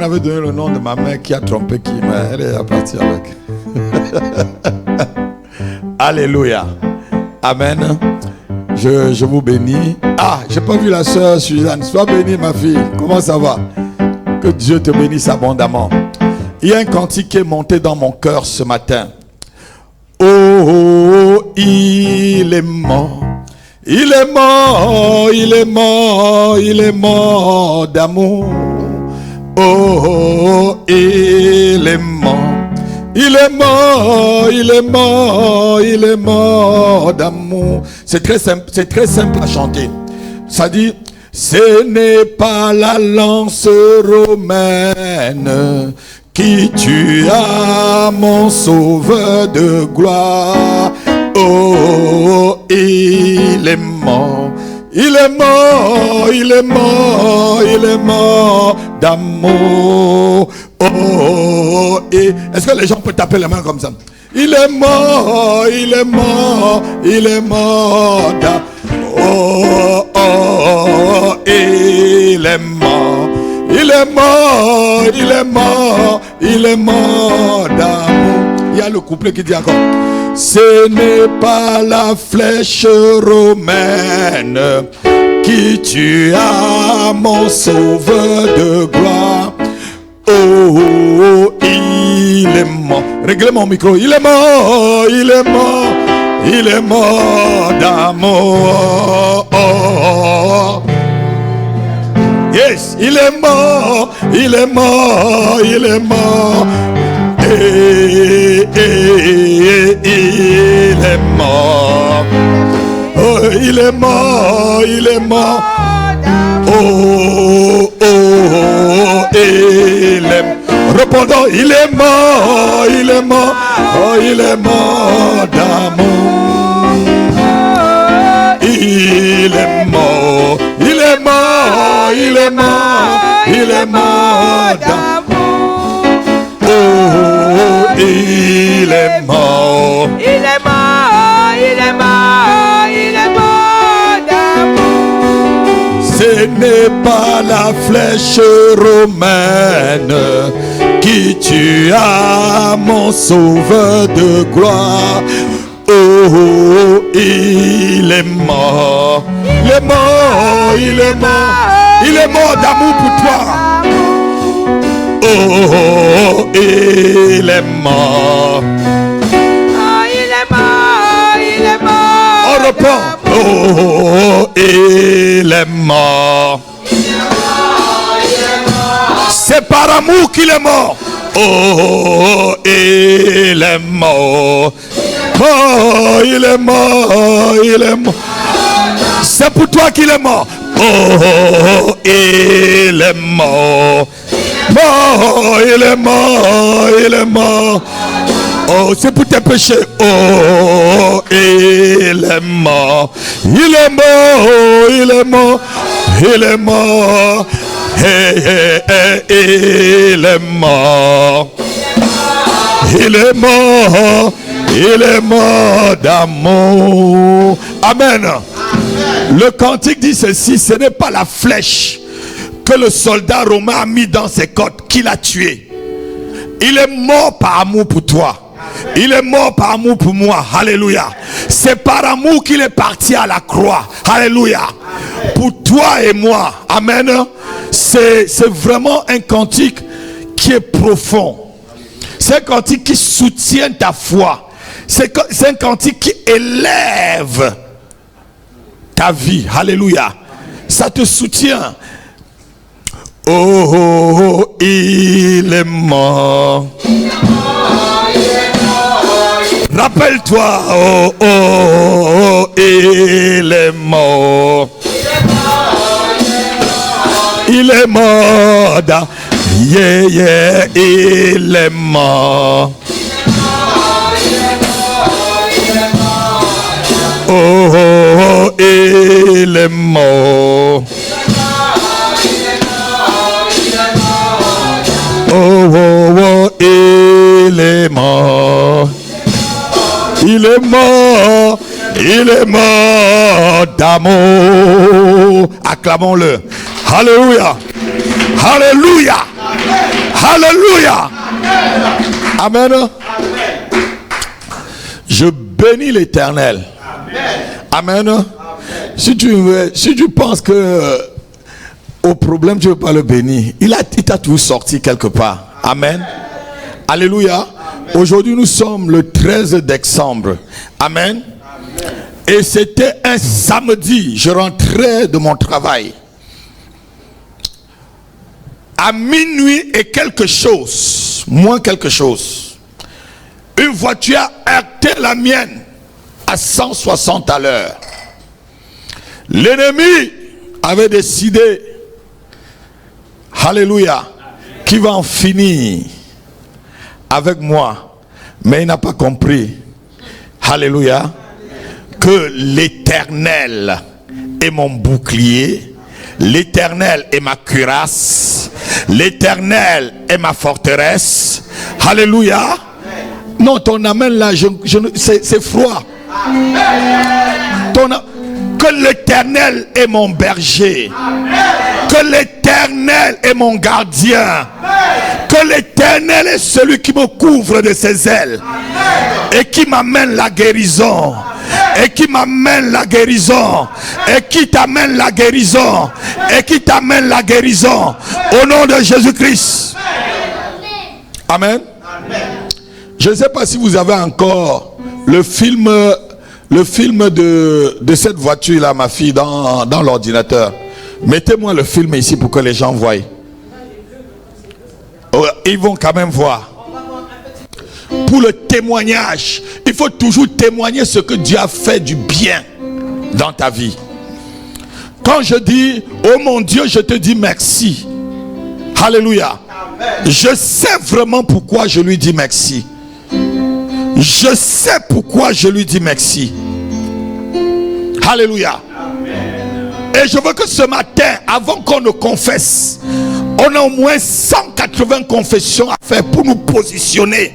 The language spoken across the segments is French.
avait donné le nom de ma mère qui a trompé qui, mais elle est partie avec. Alléluia. Amen. Je vous bénis. Ah, j'ai pas vu la sœur Suzanne. Sois bénie, ma fille. Comment ça va? Que Dieu te bénisse abondamment. Il y a un cantique qui est monté dans mon cœur ce matin. Oh, il est mort. Il est mort, il est mort, il est mort d'amour. Oh, il est mort. Il est mort, il est mort, il est mort d'amour. C'est très simple à chanter. Ça dit, ce n'est pas la lance romaine qui tua mon sauveur de gloire. Oh, il est mort. Il est mort, il est mort, il est mort d'amour. Oh, et est-ce que les gens peuvent taper les mains comme ça? Il est mort, il est mort, il est mort d'amour. Oh, oh, il est mort. Il est mort, il est mort, il est mort d'amour. Il y a le couplet qui dit encore. Ce n'est pas la flèche romaine qui tua mon sauveur de gloire. Oh, il est mort. Réglez mon micro. Il est mort, il est mort, il est mort d'amour. Oh, yes, il est mort, il est mort, il est mort. Il est mort. Oh, il est mort, il est mort. Oh, oh, il est mort. Répondons, il est mort, il est mort. Oh, il est mort d'amour. Il est mort, il est mort, il est mort, il est mort d'amour. Oh, il est mort. Il est mort, il est mort, il est mort d'amour. Ce n'est pas la flèche romaine qui tua mon sauveur de gloire. Oh, il est mort. Il est mort, il est mort. Il est mort d'amour pour toi. Oh, il est mort. Oh, il est mort, il est mort. On reprend. Oh, il est mort. C'est par amour qu'il est mort. Oh, il est mort. Oh, il est mort, il est mort. C'est pour toi qu'il est mort. Oh, il est mort. Oh, il est mort, il est mort. Oh, c'est pour tes péchés. Oh, il est mort. Il est mort, il est mort. Il est mort. Hey, hey, hey, il est mort. Il est mort. Il est mort d'amour. Amen. Le cantique dit ceci, ce n'est pas la flèche que le soldat romain a mis dans ses côtes qui l'a tué. Il est mort par amour pour toi. Il est mort par amour pour moi. Alléluia. C'est par amour qu'il est parti à la croix. Alléluia. Pour toi et moi. Amen. C'est vraiment un cantique qui est profond. C'est un cantique qui soutient ta foi. C'est un cantique qui élève ta vie. Alléluia. Ça te soutient. Oh, il est mort. Rappelle-toi, oh, oh, il est mort. Il est mort. Yeah, yeah, il est mort. Oh, oh, il est mort. Oh, oh, oh, il est mort. Il est mort. Il est mort d'amour. Acclamons-le. Alléluia. Alléluia. Alléluia. Amen. Je bénis l'Éternel. Amen. Si tu penses que au problème tu ne veux pas le bénir, il t'a toujours sorti quelque part. Amen. Alléluia. Aujourd'hui nous sommes le 13 décembre. Amen. Et c'était un samedi. Je rentrais de mon travail. À minuit et quelque chose, moins quelque chose, une voiture a heurté la mienne à 160 à l'heure. L'ennemi avait décidé, alléluia, qu'il va en finir avec moi. Mais il n'a pas compris, alléluia, que l'Éternel est mon bouclier, l'Éternel est ma cuirasse, l'Éternel est ma forteresse. Alléluia. Non, ton amen là, c'est froid. Que l'Éternel est mon berger, que l'Éternel est mon gardien, que l'Éternel est celui qui me couvre de ses ailes et qui m'amène la guérison. Et qui m'amène la guérison, et qui t'amène la guérison, et qui t'amène la guérison, au nom de Jésus-Christ. Amen. Je ne sais pas si vous avez encore le film de cette voiture là, ma fille, dans l'ordinateur. Mettez-moi le film ici pour que les gens voient. Oh, ils vont quand même voir. Pour le témoignage, il faut toujours témoigner ce que Dieu a fait du bien dans ta vie. Quand je dis, oh mon Dieu, je te dis merci. Alléluia. Je sais vraiment pourquoi je lui dis merci. Je sais pourquoi je lui dis merci. Alléluia. Et je veux que ce matin, avant qu'on ne confesse, on a au moins 180 confessions à faire pour nous positionner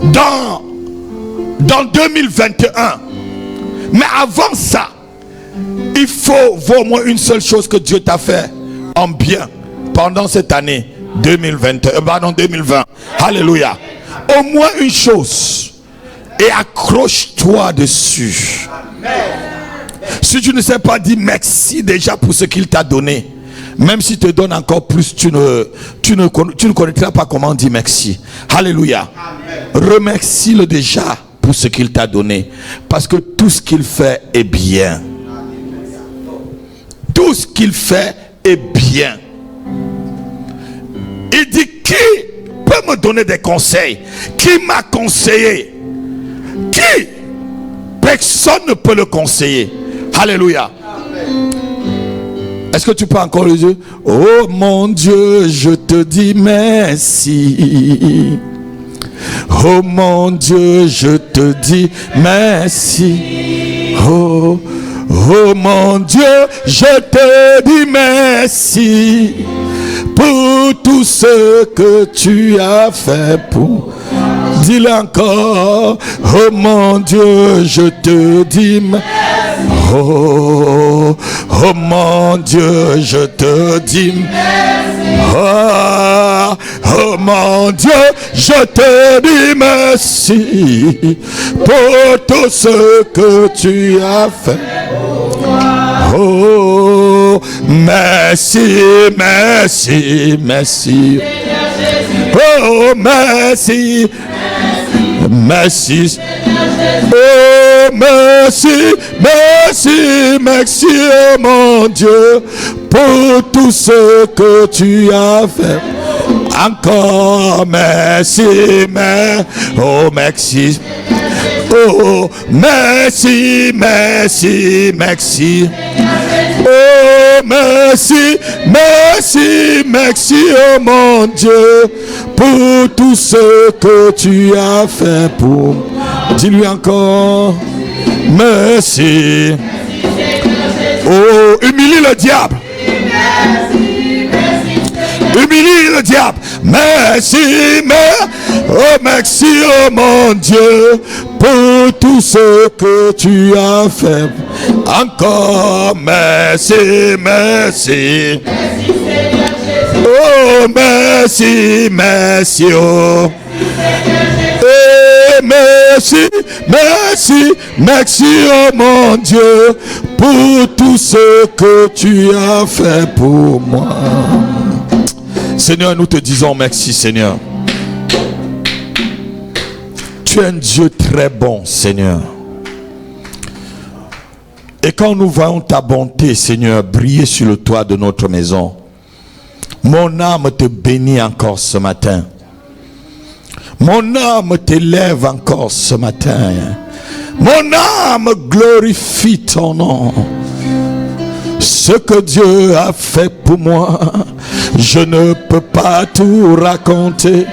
dans 2021. Mais avant ça, il faut voir au moins une seule chose que Dieu t'a fait en bien pendant cette année 2020. Alléluia. Au moins une chose. Et accroche-toi dessus. Si tu ne sais pas dire merci déjà pour ce qu'il t'a donné, même s'il te donne encore plus, tu ne connaîtras pas comment dire merci. Alléluia. Remercie-le déjà pour ce qu'il t'a donné. Parce que tout ce qu'il fait est bien. Tout ce qu'il fait est bien. Il dit, qui peut me donner des conseils? Qui m'a conseillé? Qui? Personne ne peut le conseiller. Alléluia. Est-ce que tu peux encore le dire? Oh mon Dieu, je te dis merci. Oh mon Dieu, je te dis merci. Oh, oh mon Dieu, je te dis merci pour tout ce que tu as fait pour. Dis-le encore. Oh mon Dieu, je te dis merci. Oh, oh mon Dieu, je te dis merci. Oh, oh mon Dieu, je te dis merci pour tout ce que tu as fait. Oh, merci, merci, merci. Oh, merci, merci. Oh, merci, merci, merci, oh mon Dieu, pour tout ce que tu as fait. Encore merci, mais, oh merci. Oh, merci, merci, merci. Oh, merci, merci, merci, oh mon Dieu, pour tout ce que tu as fait pour. Dis-lui encore, merci. Oh, humilie le diable. Humilie le diable. Merci, oh merci, oh mon Dieu, pour tout tout ce que tu as fait. Encore merci, merci. Oh, merci, merci, oh. Et merci, merci, merci, oh mon Dieu, pour tout ce que tu as fait pour moi. Seigneur, nous te disons merci, Seigneur. Tu es un Dieu très bon, Seigneur. Et quand nous voyons ta bonté, Seigneur, briller sur le toit de notre maison, mon âme te bénit encore ce matin. Mon âme t'élève encore ce matin. Mon âme glorifie ton nom. Ce que Dieu a fait pour moi, je ne peux pas tout raconter.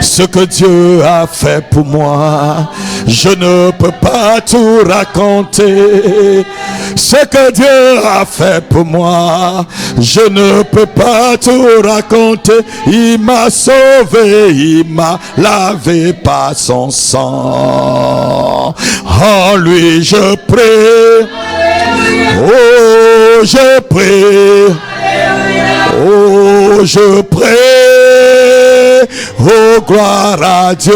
Ce que Dieu a fait pour moi, je ne peux pas tout raconter. Ce que Dieu a fait pour moi, je ne peux pas tout raconter. Il m'a sauvé, il m'a lavé par son sang. En lui je prie, oh je prie, oh je prie. Oh, gloire à Dieu.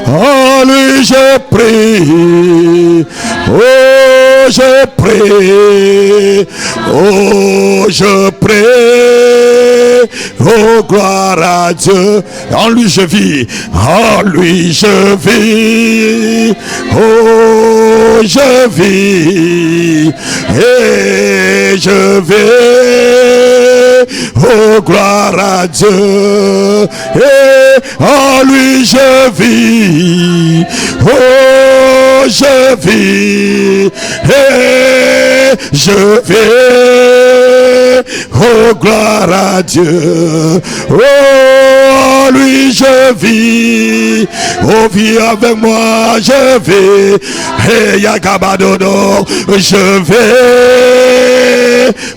En lui je prie. Oh, je prie. Oh, je prie. Oh, gloire à Dieu. En lui je vis. En lui je vis. Oh, je vis. Et je vis. Oh, gloire à Dieu. Et en lui je vis. Oh, je vis. Et je vis. Oh, gloire à Dieu. Oh, en lui je vis. Oh, vis avec moi, je vis. Et Yagabadono, je vais.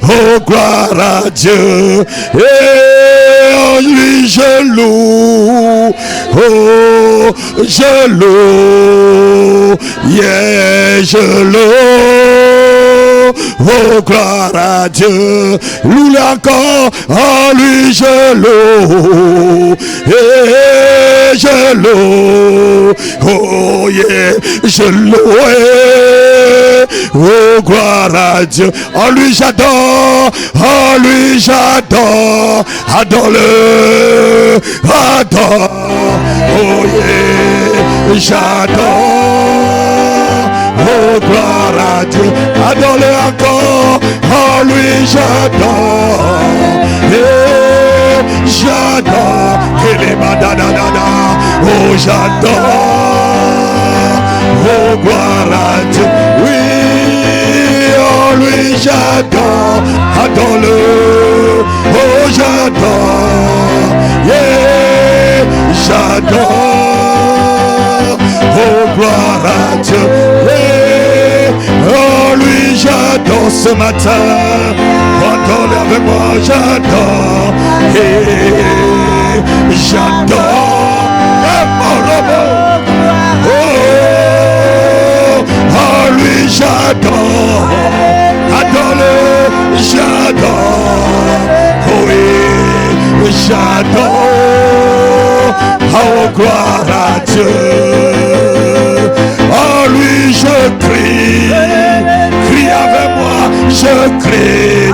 Oh, gloire à Dieu. Et en lui je loue. Oh, je loue. Yeah, je loue. Oh, gloire à Dieu. Loue encore. En lui je loue. Et je loue. Oh, yeah, je loue. Oh, gloire à Dieu. En lui j'adore. En lui j'adore. Adore-le. Adore. Oh, yeah, j'adore. Oh, gloire à Dieu. Adore-le encore. En lui j'adore. Et j'adore. Oh, j'adore. Oh, gloire à Dieu. Oui, en lui j'adore. Adore-le. Oh, j'adore. Yeah, j'adore. Oh, gloire à Dieu. Yeah. Oh, lui j'adore ce matin. Adore avec moi, j'adore. Yeah, j'adore. Oh, oh, lui j'adore. Adore-le, j'adore. Oh oui, j'adore. Oh, gloire à Dieu. Oh, lui je crie. Crie avec moi, je crie.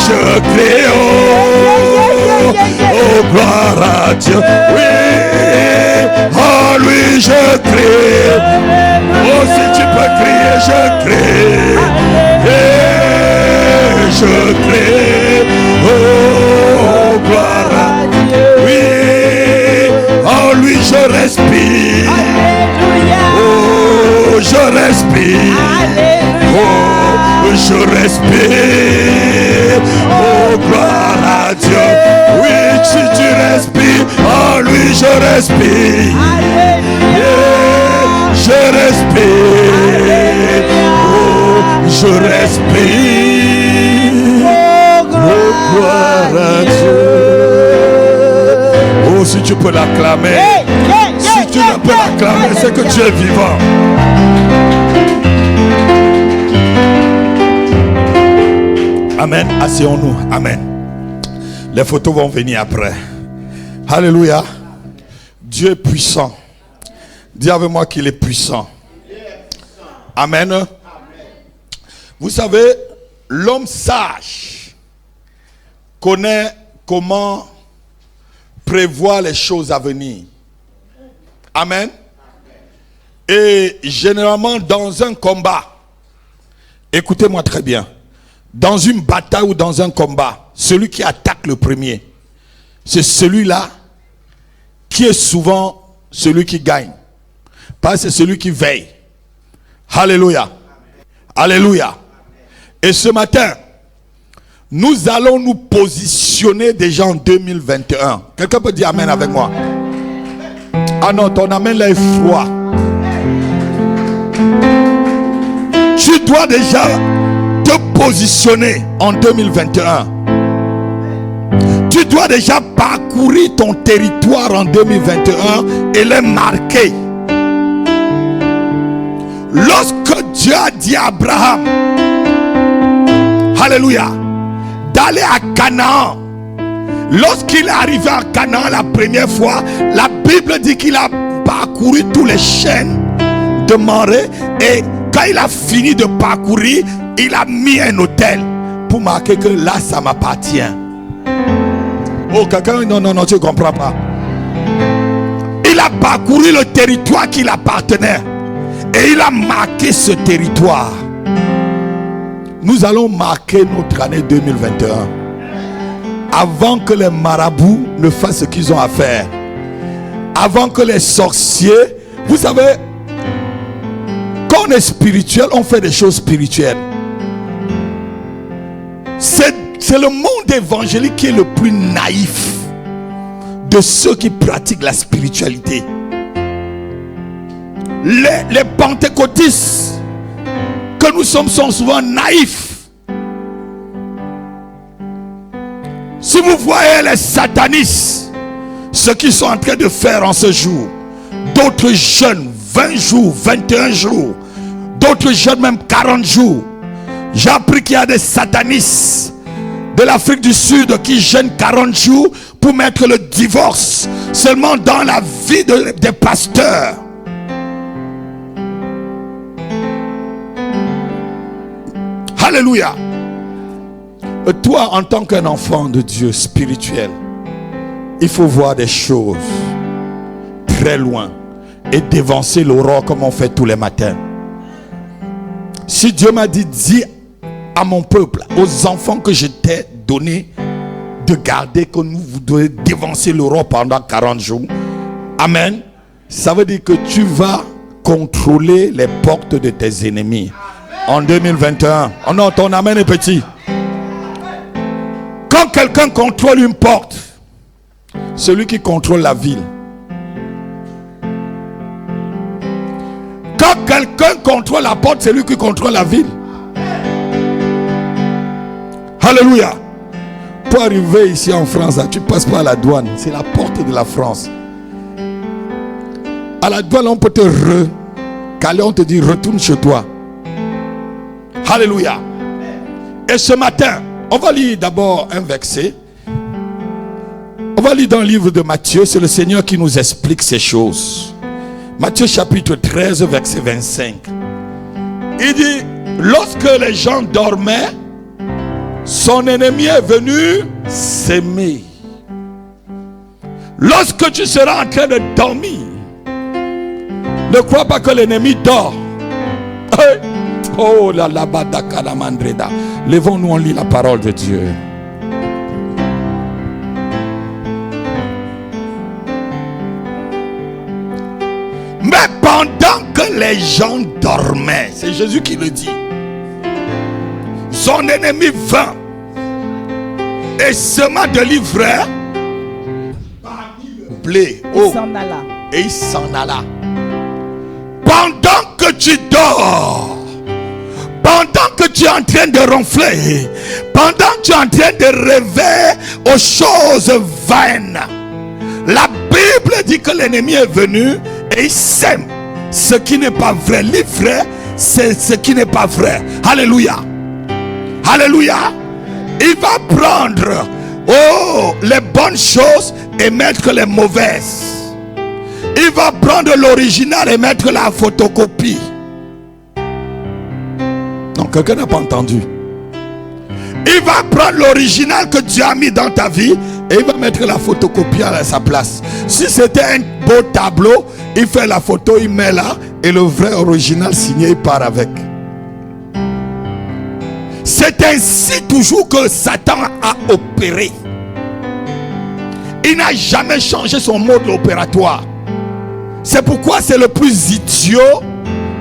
Je crie. Oh, gloire à Dieu. Oui, oh, lui je crie. Oh, si tu peux crier, je crie. Et je crie. Oh, gloire à Dieu. Oui, en lui je respire. Oh, je respire. Oh, je respire. Oh, gloire à Dieu. Oui, si tu respires, en lui je respire. Yeah, je respire. Oh, je respire. Oh, gloire à Dieu. Oh si tu peux l'acclamer. Si tu ne peux l'acclamer, c'est que Dieu est vivant. Amen. Asseyons-nous. Amen. Les photos vont venir après. Alléluia. Dieu est puissant. Dis avec moi qu'il est puissant. Amen. Vous savez, l'homme sage connaît comment prévoir les choses à venir. Amen. Et généralement dans un combat, écoutez-moi très bien, dans une bataille ou dans un combat, celui qui attaque le premier, c'est celui-là qui est souvent celui qui gagne. Parce que c'est celui qui veille. Alléluia. Alléluia. Et ce matin, nous allons nous positionner déjà en 2021. Quelqu'un peut dire amen avec moi? Ah non, ton amen là est froid. Tu dois déjà te positionner en 2021. Tu dois déjà parcourir ton territoire en 2021 et les marquer. Lorsque Dieu a dit à Abraham, alléluia, d'aller à Canaan, lorsqu'il est arrivé à Canaan la première fois, la Bible dit qu'il a parcouru tous les chênes de Mamré, et quand il a fini de parcourir, il a mis un autel pour marquer que là ça m'appartient. Oh, quelqu'un, non, tu ne comprends pas. Il a parcouru le territoire qui l'appartenait et il a marqué ce territoire. Nous allons marquer notre année 2021 avant que les marabouts ne fassent ce qu'ils ont à faire, avant que les sorciers, vous savez, quand on est spirituel, on fait des choses spirituelles. C'est le monde évangélique qui est le plus naïf de ceux qui pratiquent la spiritualité. Les pentecôtistes que nous sommes sont souvent naïfs. Si vous voyez les satanistes, ce qu'ils sont en train de faire en ce jour, d'autres jeunes 20 jours, 21 jours, d'autres jeunes même 40 jours. J'ai appris qu'il y a des satanistes de l'Afrique du Sud qui jeûnent 40 jours pour mettre le divorce seulement dans la vie des pasteurs. Alléluia. Toi, en tant qu'un enfant de Dieu spirituel, il faut voir des choses très loin et dévancer l'aurore comme on fait tous les matins. Si Dieu m'a dit, dis à mon peuple, aux enfants que je t'ai donné de garder, que vous devez dévancer l'aurore pendant 40 jours. Amen. Ça veut dire que tu vas contrôler les portes de tes ennemis en 2021. Oh non, ton amen est petit. Quand quelqu'un contrôle une porte, celui qui contrôle la ville. Quand quelqu'un contrôle la porte, c'est lui qui contrôle la ville. Alléluia. Pour arriver ici en France, là, tu passes par la douane. C'est la porte de la France. À la douane, on peut te recaler, on te dit retourne chez toi. Alléluia. Et ce matin, on va lire d'abord un verset. On va lire dans le livre de Matthieu. C'est le Seigneur qui nous explique ces choses. Matthieu chapitre 13, verset 25. Il dit, lorsque les gens dormaient, son ennemi est venu s'aimer. Lorsque tu seras en train de dormir, ne crois pas que l'ennemi dort. Oh la la badaka la mandreda. Levons-nous, on lit la parole de Dieu. Mais pendant que les gens dormaient, c'est Jésus qui le dit, son ennemi vint et sema de l'ivraie parmi le blé. Oh. Et il s'en alla. Pendant que tu dors, pendant que tu es en train de ronfler, pendant que tu es en train de rêver aux choses vaines, la Bible dit que l'ennemi est venu et il sème ce qui n'est pas vrai. L'ivraie, c'est ce qui n'est pas vrai. Alléluia. Alléluia. Il va prendre les bonnes choses et mettre les mauvaises. Il va prendre l'original et mettre la photocopie. Non, quelqu'un n'a pas entendu. Il va prendre l'original que Dieu a mis dans ta vie et il va mettre la photocopie à sa place. Si c'était un beau tableau, il fait la photo, il met là et le vrai original signé, il part avec. C'est ainsi toujours que Satan a opéré. Il n'a jamais changé son mode opératoire. C'est pourquoi c'est le plus idiot,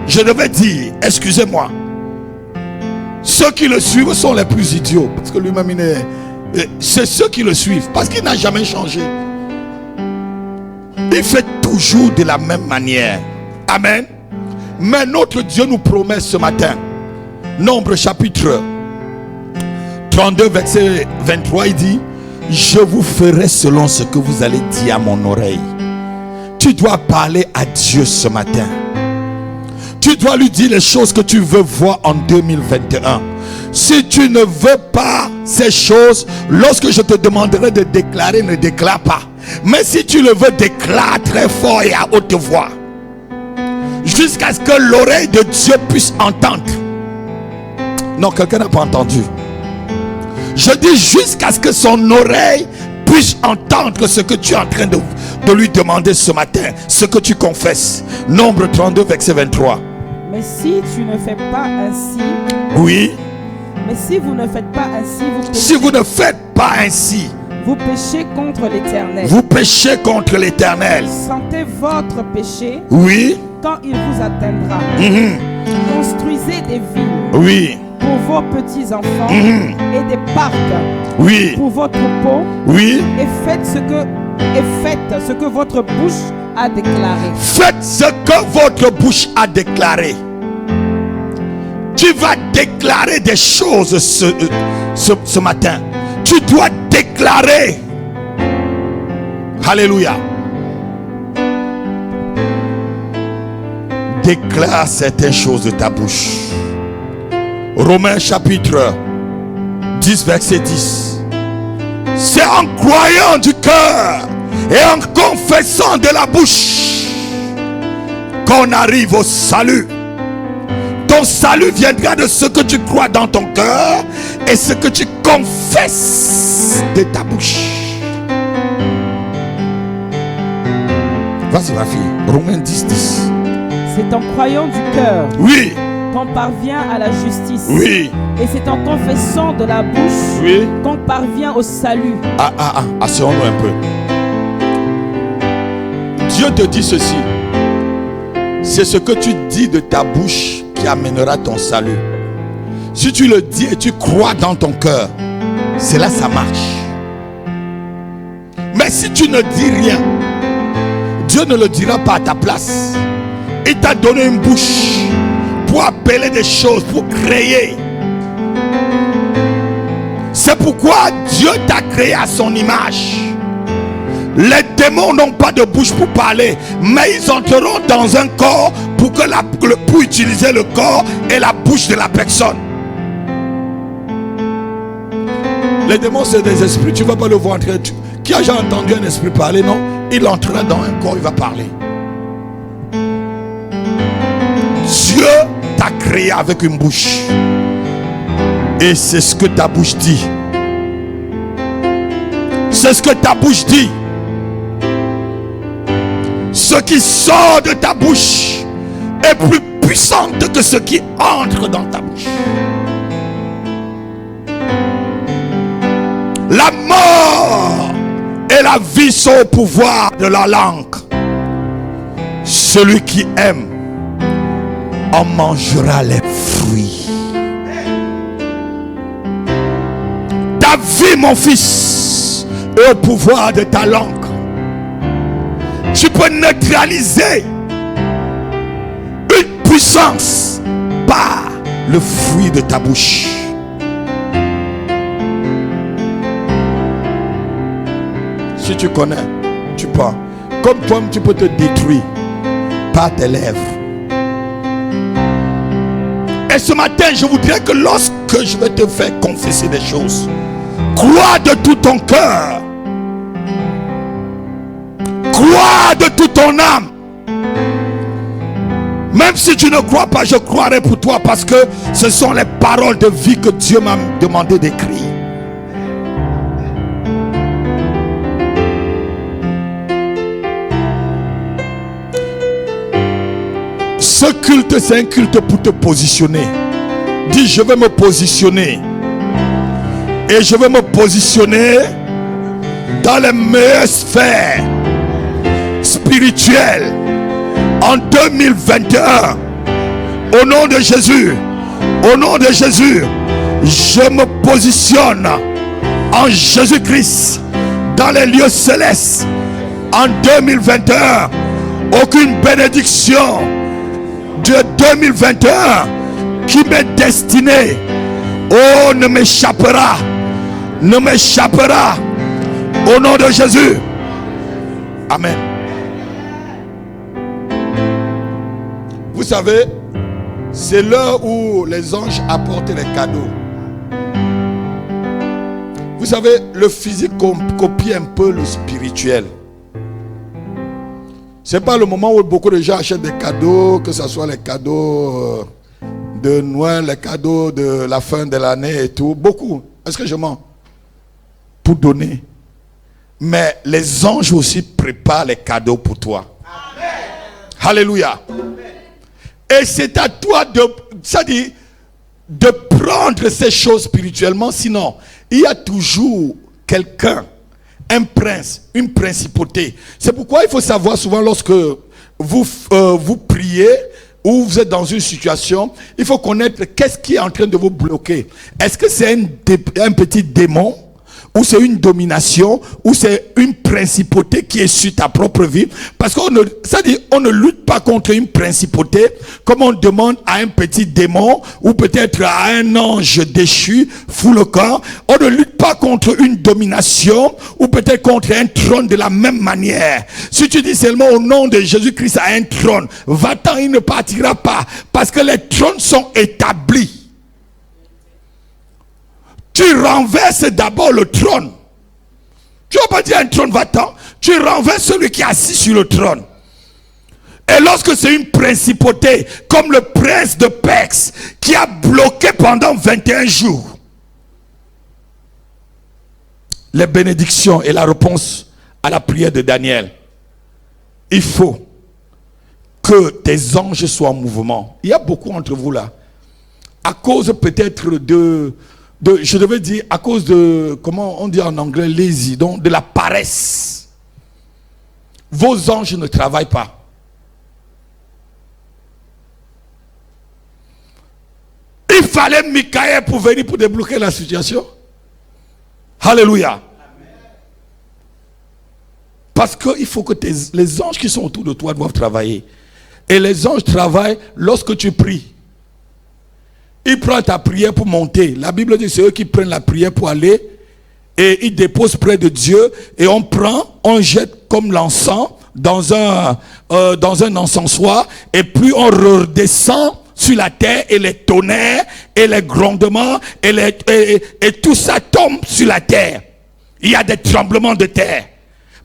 je devais dire, excusez-moi. Ceux qui le suivent sont les plus idiots. Parce que lui-même, c'est ceux qui le suivent. Parce qu'il n'a jamais changé. Il fait toujours de la même manière. Amen. Mais notre Dieu nous promet ce matin. Nombre chapitre 32 verset 23, il dit: je vous ferai selon ce que vous allez dire à mon oreille. Tu dois parler à Dieu ce matin. Tu dois lui dire les choses que tu veux voir en 2021. Si tu ne veux pas ces choses, lorsque je te demanderai de déclarer, ne déclare pas. Mais si tu le veux, déclare très fort et à haute voix. Jusqu'à ce que l'oreille de Dieu puisse entendre. Non, quelqu'un n'a pas entendu. Je dis jusqu'à ce que son oreille puisse entendre ce que tu es en train de lui demander ce matin. Ce que tu confesses. Nombre 32 verset 23. Mais si tu ne fais pas ainsi. Oui. Mais si vous ne faites pas ainsi, vous péchez. Si vous ne faites pas ainsi, vous péchez contre l'Éternel. Vous péchez contre l'Éternel. Sentez votre péché. Oui. Quand il vous atteindra. Construisez des villes. Oui. Pour vos petits-enfants. Et des parcs. Oui. Pour vos troupeaux. Oui. Et faites ce que votre bouche a déclaré. Faites ce que votre bouche a déclaré. Tu vas déclarer des choses ce matin. Tu dois déclarer. Alléluia. Déclare certaines choses de ta bouche. Romains chapitre 10 verset 10. C'est en croyant du cœur et en confessant de la bouche qu'on arrive au salut. Ton salut viendra de ce que tu crois dans ton cœur et ce que tu confesses de ta bouche. Vas-y ma fille, Romains 10, 10. C'est en croyant du cœur. Oui. Qu'on parvient à la justice. Oui. Et c'est en confessant de la bouche. Oui. Qu'on parvient au salut. Asseyons-nous un peu. Dieu te dit ceci. C'est ce que tu dis de ta bouche qui amènera ton salut. Si tu le dis et tu crois dans ton cœur, c'est là ça marche. Mais si tu ne dis rien, Dieu ne le dira pas à ta place. Il t'a donné une bouche pour appeler des choses, pour créer. C'est pourquoi Dieu t'a créé à son image. Les démons n'ont pas de bouche pour parler, mais ils entreront dans un corps pour utiliser le corps et la bouche de la personne. Les démons, c'est des esprits. Tu ne vas pas le voir entrer. Qui a déjà entendu un esprit parler? Non, il entrera dans un corps, il va parler. Dieu t'a créé avec une bouche. Et c'est ce que ta bouche dit. C'est ce que ta bouche dit. Ce qui sort de ta bouche est plus puissant que ce qui entre dans ta bouche. La mort et la vie sont au pouvoir de la langue. Celui qui aime en mangera les fruits. Ta vie, mon fils, est au pouvoir de ta langue. Tu peux neutraliser une puissance par le fruit de ta bouche. Si tu connais, tu pars. comme toi tu peux te détruire par tes lèvres. Et ce matin, je voudrais que lorsque je vais te faire confesser des choses, crois de tout ton cœur, crois de toute ton âme. Même si tu ne crois pas, je croirai pour toi, parce que ce sont les paroles de vie que Dieu m'a demandé d'écrire. Ce culte, c'est un culte pour te positionner. Dis, je vais me positionner. Et je vais me positionner dans les meilleures sphères spirituelles en 2021. Au nom de Jésus, au nom de Jésus, je me positionne en Jésus-Christ dans les lieux célestes en 2021. Aucune bénédiction de 2021 qui m'est destinée, oh, ne m'échappera, ne m'échappera, au nom de Jésus. Amen. Vous savez, c'est l'heure où les anges apportent les cadeaux. Vous savez, le physique copie un peu le spirituel. C'est pas le moment où beaucoup de gens achètent des cadeaux, que ce soit les cadeaux de Noël, les cadeaux de la fin de l'année et tout. Beaucoup. Est-ce que je mens? Pour donner. Mais les anges aussi préparent les cadeaux pour toi. Amen. Alléluia. Amen. Et c'est à toi de prendre ces choses spirituellement. Sinon, il y a toujours quelqu'un, un prince, une principauté. C'est pourquoi il faut savoir souvent lorsque vous priez ou vous êtes dans une situation, il faut connaître qu'est-ce qui est en train de vous bloquer. Est-ce que c'est un petit démon, ou c'est une domination, ou c'est une principauté qui est sur ta propre vie? Parce qu'on ne lutte pas contre une principauté comme on demande à un petit démon ou peut-être à un ange déchu, fou le camp. On ne lutte pas contre une domination ou peut-être contre un trône de la même manière. Si tu dis seulement au nom de Jésus-Christ à un trône, va-t'en, il ne partira pas, parce que les trônes sont établis. Tu renverses d'abord le trône. Tu vas pas dire un trône, va-t'en. Tu renverses celui qui est assis sur le trône. Et lorsque c'est une principauté, comme le prince de Perse, qui a bloqué pendant 21 jours les bénédictions et la réponse à la prière de Daniel, il faut que tes anges soient en mouvement. Il y a beaucoup entre vous là, à cause peut-être je devais dire à cause de, comment on dit en anglais, lazy, donc de la paresse. Vos anges ne travaillent pas. Il fallait Michael pour venir pour débloquer la situation. Alléluia. Parce qu'il faut que les anges qui sont autour de toi doivent travailler. Et les anges travaillent lorsque tu pries. Ils prennent ta prière pour monter. La Bible dit que c'est eux qui prennent la prière pour aller et ils déposent près de Dieu, et on jette comme l'encens dans un encensoir, et puis on redescend sur la terre, et les tonnerres et les grondements et tout ça tombe sur la terre. Il y a des tremblements de terre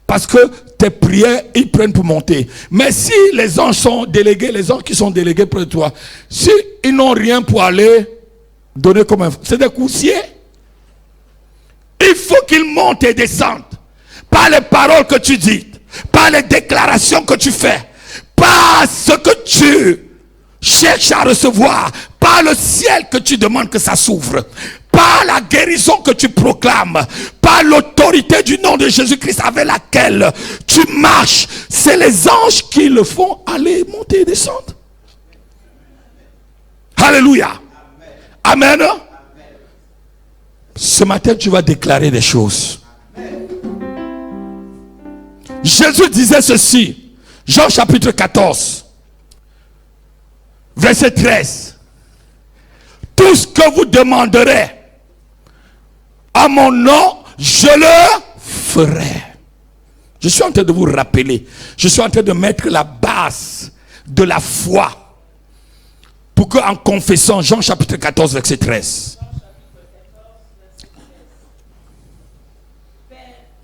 parce que tes prières, ils prennent pour monter. Mais si les anges sont délégués, les anges qui sont délégués près de toi, si ils n'ont rien pour aller donner comme info, c'est des coursiers. Il faut qu'ils montent et descendent par les paroles que tu dis, par les déclarations que tu fais, par ce que tu cherches à recevoir, par le ciel que tu demandes que ça s'ouvre, par la guérison que tu proclames, par l'autorité du nom de Jésus-Christ avec laquelle tu marches. C'est les anges qui le font aller, monter et descendre. Alléluia. Amen. Amen. Ce matin, tu vas déclarer des choses. Amen. Jésus disait ceci, Jean chapitre 14, verset 13. Tout ce que vous demanderez à mon nom, je le ferai. Je suis en train de vous rappeler. Je suis en train de mettre la base de la foi. Pour qu'en confessant, Jean chapitre 14, verset 13.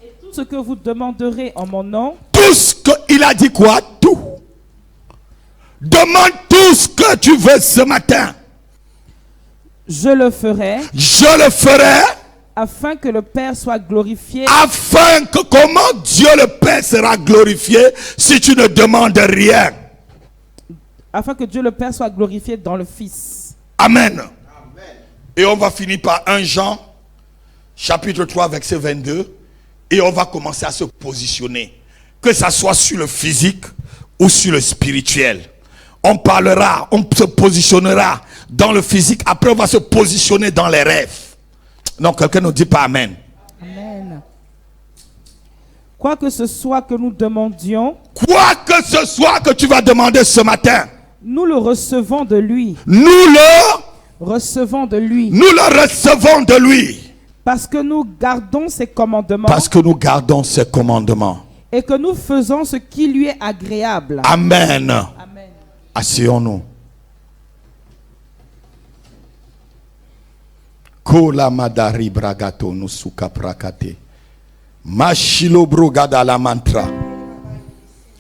Et tout ce que vous demanderez en mon nom. Tout ce qu'il a dit quoi? Tout. Demande tout ce que tu veux ce matin. Je le ferai. Je le ferai. Afin que le Père soit glorifié. Afin que comment Dieu le Père sera glorifié si tu ne demandes rien. Afin que Dieu le Père soit glorifié dans le Fils. Amen. Amen. Et on va finir par 1 Jean, chapitre 3, verset 22. Et on va commencer à se positionner. Que ça soit sur le physique ou sur le spirituel. On parlera, on se positionnera dans le physique. Après, on va se positionner dans les rêves. Donc, quelqu'un ne dit pas Amen. Amen. Quoi que ce soit que nous demandions. Quoi que ce soit que tu vas demander ce matin. Nous le recevons de lui. Nous le recevons de lui. Nous le recevons de lui. Parce que nous gardons ses commandements. Parce que nous gardons ses commandements. Et que nous faisons ce qui lui est agréable. Amen. Amen. Asseyons-nous. Kola madari bragato nusuka prakate. Mashilo brogada la mantra.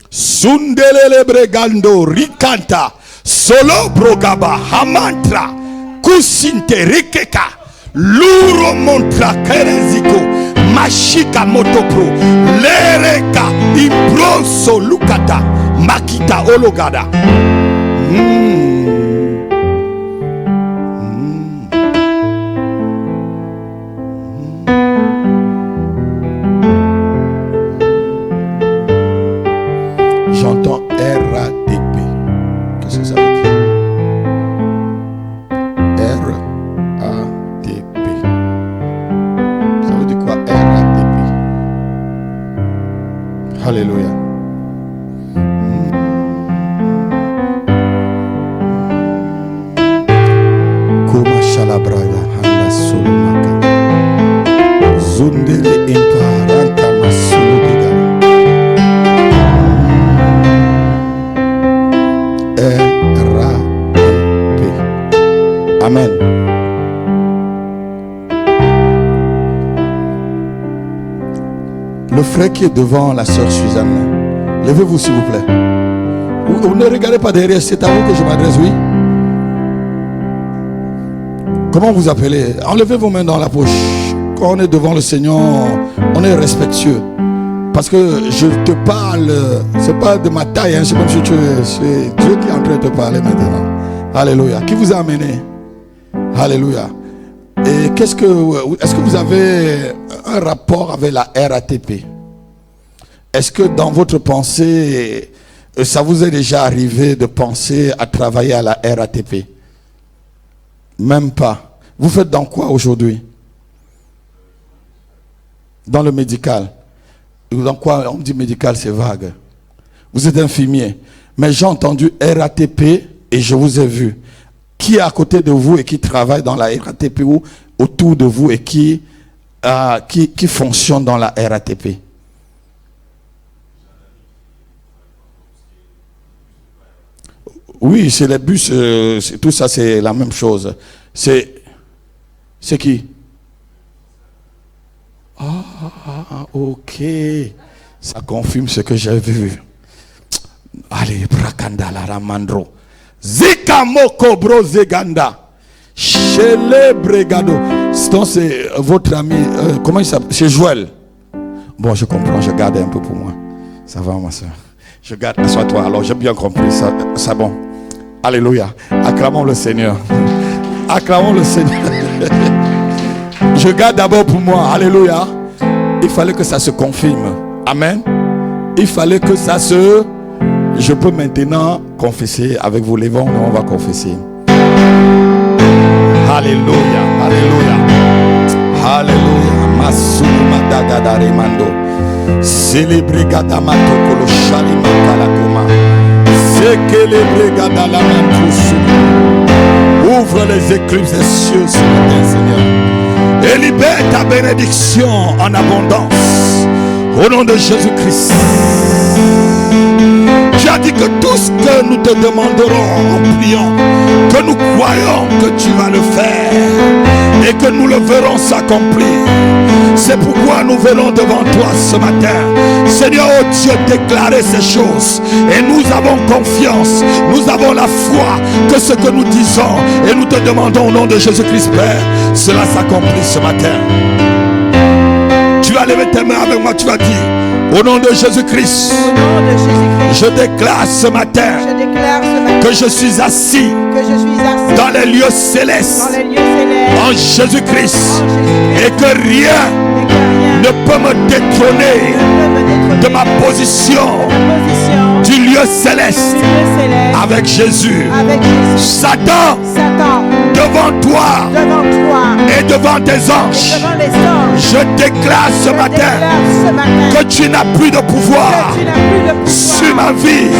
Sundelele bregando rikanta. Solo brogaba hamantra. Kusinte rikeka. Luro montra kereziko. Mashika motopro. Lereka ibronso lukata. Makita ologada. J'entends RATP. Qu'est-ce que ça veut dire? RATP. Ça veut dire quoi? RATP. Alléluia. Koma shalabraga handa solomaka. Zundele imparanta masulodiga. RATP. Amen. Le frère qui est devant la sœur Suzanne, levez-vous s'il vous plaît. Vous ne regardez pas derrière, c'est à vous que je m'adresse, oui. Comment vous appelez? Enlevez vos mains dans la poche. Quand on est devant le Seigneur, on est respectueux. Parce que je te parle, c'est pas de ma taille, hein, c'est comme si c'est Dieu qui est en train de te parler maintenant. Alléluia. Qui vous a amené? Alléluia. Et est-ce que vous avez un rapport avec la RATP? Est-ce que dans votre pensée, ça vous est déjà arrivé de penser à travailler à la RATP? Même pas. Vous faites dans quoi aujourd'hui? Dans le médical. Dans quoi? On dit médical, c'est vague. Vous êtes infirmier. Mais j'ai entendu RATP et je vous ai vu. Qui est à côté de vous et qui travaille dans la RATP ou autour de vous et qui fonctionne dans la RATP? Oui, c'est les bus, tout ça c'est la même chose. C'est qui? Ok. Ça confirme ce que j'ai vu. Allez, Brakanda la Ramandro. Zika moko bro zeganda. Chele bregado. C'est votre ami. Comment il s'appelle? C'est Joël. Bon, je comprends, je garde un peu pour moi. Ça va, ma soeur. Je garde. Assois-toi. Alors, j'ai bien compris. Ça bon. Alléluia. Acclamons le Seigneur. Acclamons le Seigneur. Je garde d'abord pour moi. Alléluia. Il fallait que ça se confirme. Amen. Il fallait que ça se... Je peux maintenant confesser avec vous. Levons, on va confesser. Alléluia. Alléluia. Alléluia. Masuma dagada remando. Célébré gadamato kolo shalima kalakoma. Célébré gadala mantusu. Ouvre les écluses des cieux ce matin, Seigneur. Et libère ta bénédiction en abondance. Au nom de Jésus-Christ. Tu as dit que tout ce que nous te demanderons en priant, que nous croyons que tu vas le faire et que nous le verrons s'accomplir. C'est pourquoi nous venons devant toi ce matin. Seigneur, oh Dieu, déclarer ces choses. Et nous avons confiance, nous avons la foi que ce que nous disons et nous te demandons au nom de Jésus-Christ, Père, cela s'accomplit ce matin. Tu vas lever tes mains avec moi, tu vas dire, au nom de Jésus-Christ, je déclare ce matin que je suis assis dans les lieux célestes en Jésus-Christ et que rien ne peut me détrôner de ma position du lieu céleste avec Jésus. Satan, devant toi et devant tes anges, je déclare ce matin que tu n'as plus de pouvoir sur ma vie.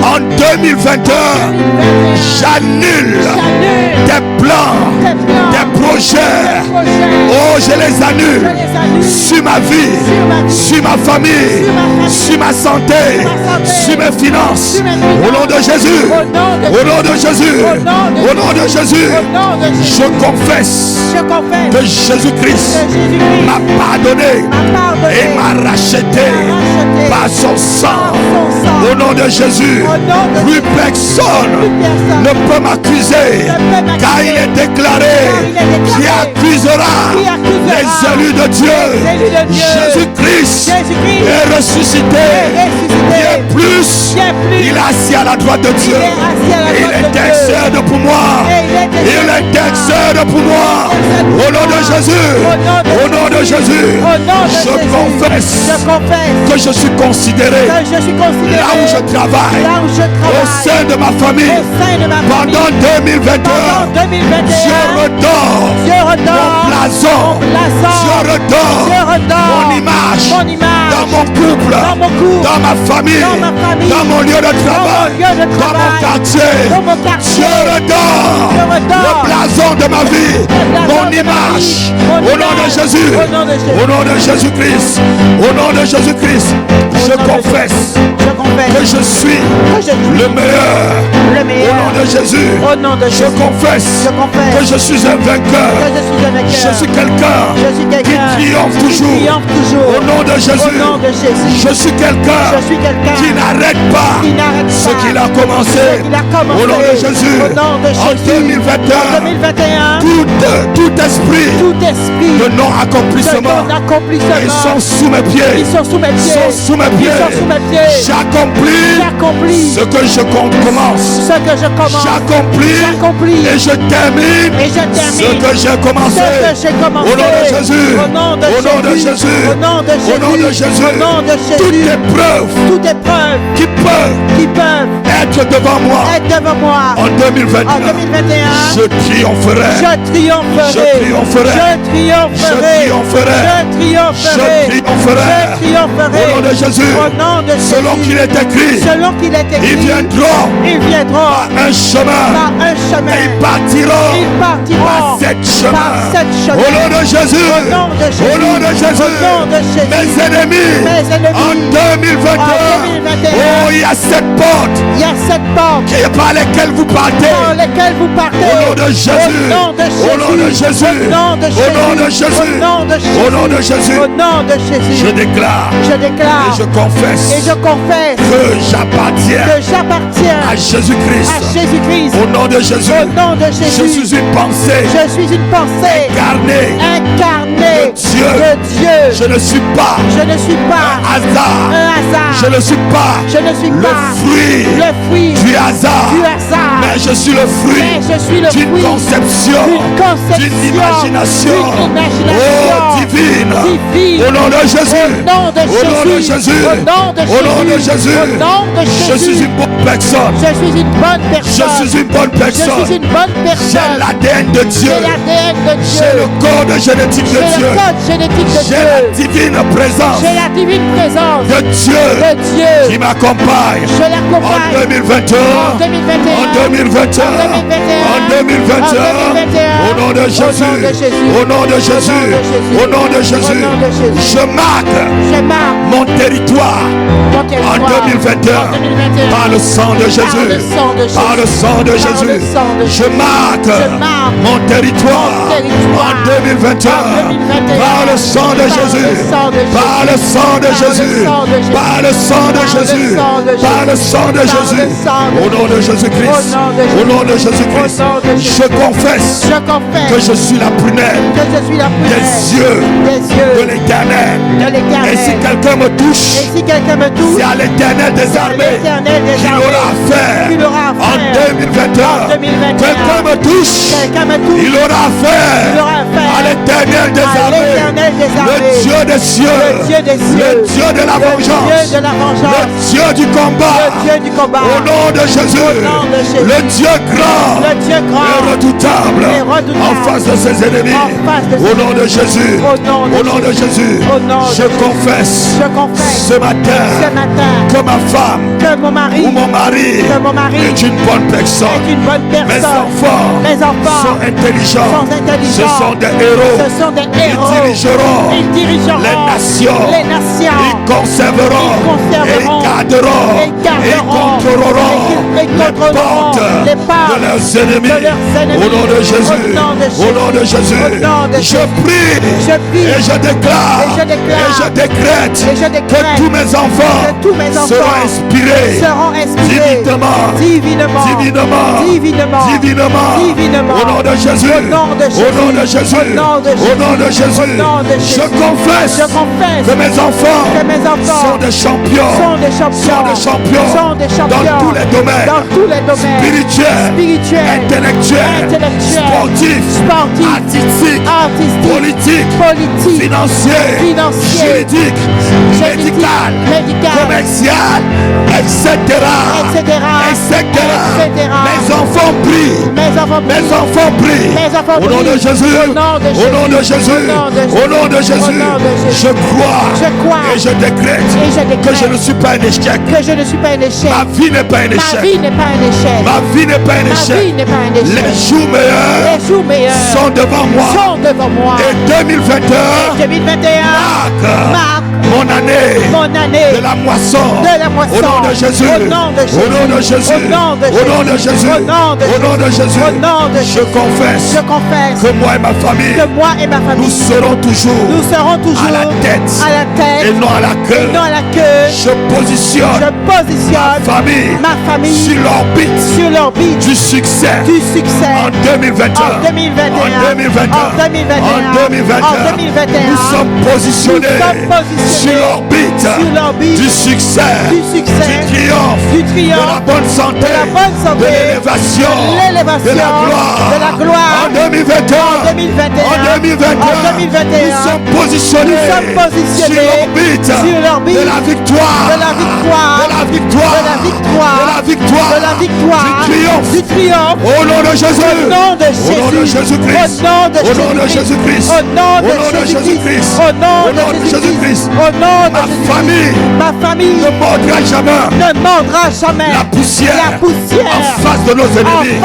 En 2021, j'annule tes plans, tes projets. Oh, je les annule sur ma vie, sur ma famille, sur ma santé, sur mes finances. Au nom de Jésus, au nom de Jésus, au nom de Jésus, je confesse que Jésus-Christ m'a pardonné et m'a racheté par son sang. Au nom de Jésus, plus personne ne peut m'accuser, car il est déclaré qui accusera les élus de Dieu. Jésus-Christ est ressuscité. Bien plus, il est assis à la droite de Dieu. Il intercède pour moi. Il intercède pour moi. Au nom de Jésus, au nom de Jésus, je confesse que je suis considéré là où je travaille, au sein de ma famille, pendant 2021. Je redors mon blason, je redors mon image dans mon couple, dans ma famille, dans mon lieu de travail, dans mon quartier. Je redors le blason de ma vie, mon image, au nom de Jésus, au nom de Jésus-Christ, au nom de Jésus-Christ, je confesse que je suis le meilleur. Au nom de Jésus, je confesse que je suis un vainqueur. Je suis quelqu'un qui triomphe toujours. Au nom de Jésus, je suis quelqu'un qui n'arrête pas ce qu'il a commencé. Au nom de Jésus, en 2021, tout esprit de non-accomplissement, ils sont sous mes pieds. J'accomplis ce que je commence. J'accomplis et je termine ce que j'ai commencé. Au nom de Jésus, au nom de Jésus, au nom de Jésus, toutes épreuves qui peuvent être devant moi en 2021, je triompherai. Au nom de Jésus, selon qu'il est écrit, ils viendront par un chemin et ils partiront par sept chemins. Au nom de Jésus, au nom de Jésus, mes ennemis en 2021, oh, il y a sept portes par lesquelles vous partez. Au nom de Jésus, au nom de Jésus, au nom de Jésus, au nom de Jésus, je déclare et je confesse que j'appartiens à Jésus-Christ. Au nom de Jésus, je suis une pensée incarnée de Dieu. Je ne suis pas un hasard. Je ne suis pas le fruit du hasard. Mais je suis le fruit d'une conception, d'une imagination, oh, divine. Au nom de Jésus, au nom de Jésus, au nom de Jésus, je suis une bonne personne. Je suis une bonne personne. J'ai l'ADN de Dieu. J'ai le code génétique de Dieu. J'ai la divine présence de Dieu qui m'accompagne en 2021, en 2022, 2021. En 2021. Au nom de Jésus. Au nom de Jésus. Au nom de Jésus. Je marque mon territoire en 2021 par le sang de Jésus. Par le sang de Jésus. Je marque mon territoire en 2021 par le sang de Jésus. Par le sang de Jésus. Par le sang de Jésus. Par le sang de Jésus. Au nom de Jésus-Christ. Au nom de Jésus-Christ. Je confesse que je suis la prunelle des yeux de l'Éternel. Et si quelqu'un me touche, c'est à l'Éternel des armées qu'il aura affaire en 2021. Quelqu'un me touche, il aura affaire à l'Éternel des armées, le Dieu des cieux, le Dieu de la vengeance, le Dieu du combat. Au nom de Jésus, le Dieu grand et redoutable en face de ses ennemis. Au nom de Jésus, au nom de Jésus, je confesse ce matin que ma femme ou mon mari est une bonne personne. Mes enfants sont intelligents. Ce sont des héros. Ils dirigeront les nations. Ils conserveront et garderont et contrôleront les portes de leurs ennemis. Au nom de Jésus. Au nom de Jésus. Je prie et je déclare et je décrète que tous mes enfants seront inspirés divinement. Au nom de Jésus. Au nom de Jésus. Au nom de Jésus. Je confesse que mes enfants sont des champions. Dans tous les domaines. Spirituels, intellectuels, sportifs, artistiques, politiques, financiers, juridiques, médical, commercial, etc. Mes enfants brillent. Au nom de Jésus. Au nom de Jésus. Au nom de Jésus. Je crois et je décrète que je ne suis pas un échec. Ma vie n'est pas un échec. Ma vie n'est pas un échec. Les jours meilleurs sont devant moi. Et 2021 marque mon année de la moisson. Au nom de Jésus. Au nom de Jésus. Au nom de Jésus. Au nom de Jésus. Je confesse que moi et ma famille, nous serons toujours à la tête et non à la queue. Je positionne ma famille sur l'orbite du succès en 2021. En 2021. Nous sommes positionnés sur l'orbite du succès, du triomphe, de la bonne santé, de l'élévation, de la gloire. En 2021, nous sommes positionnés sur l'orbite de la victoire, du triomphe. Au nom de Jésus. Au nom de Jésus-Christ. Au nom de Jésus-Christ. Au nom de Jésus-Christ. Ma famille ne mordra jamais la poussière en face de nos ennemis.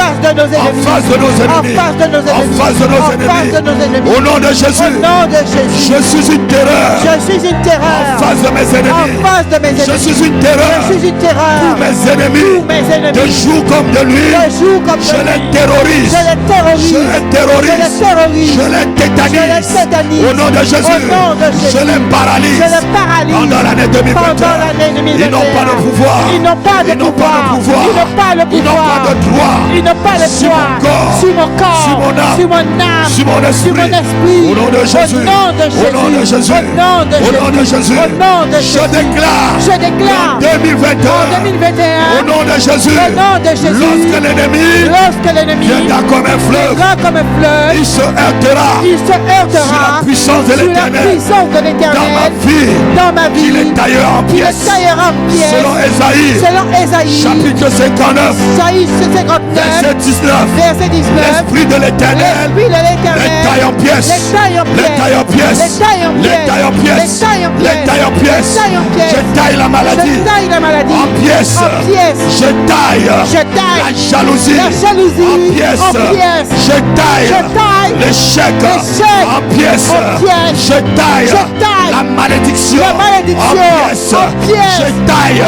Au nom de Jésus. Je suis une terreur en face de mes ennemis. Je suis une terreur pour mes ennemis. De jour comme de nuit, je les terrorise. Je les tétanise. Au nom de Jésus. Je les paralyse. Pendant l'année 2021. Ils n'ont pas de pouvoir. Ils n'ont pas de droit. Sur mon corps. Sur mon âme. Sur mon esprit. Au nom de Jésus. Je déclare. 2021. Au nom de Jésus. Lorsque l'ennemi viendra comme un fleuve, il se heurtera sur la puissance de l'Éternel dans ma vie. dans ma vie, qu'il est taillé en il pièces. est taillé en pièces. Selon Ésaïe, chapitre 59, Isaïe 59, verset 19. verset 19. L'Esprit de l'Éternel L'Esprit de l'Éternel les taille en pièces. les taille en Les taille en pièces. Les taille en Les taille en pièces. Les taille en Les taille en pièces. Les taille en pièces. Je taille la maladie Je taille la maladie en pièces. en pièces. Je taille Je taille la jalousie la jalousie en pièces. en pièces. Je taille l'échec l'échec en pièces. en pièces. Je taille taille la malédiction la malédiction en pièces. en pièces. Je taille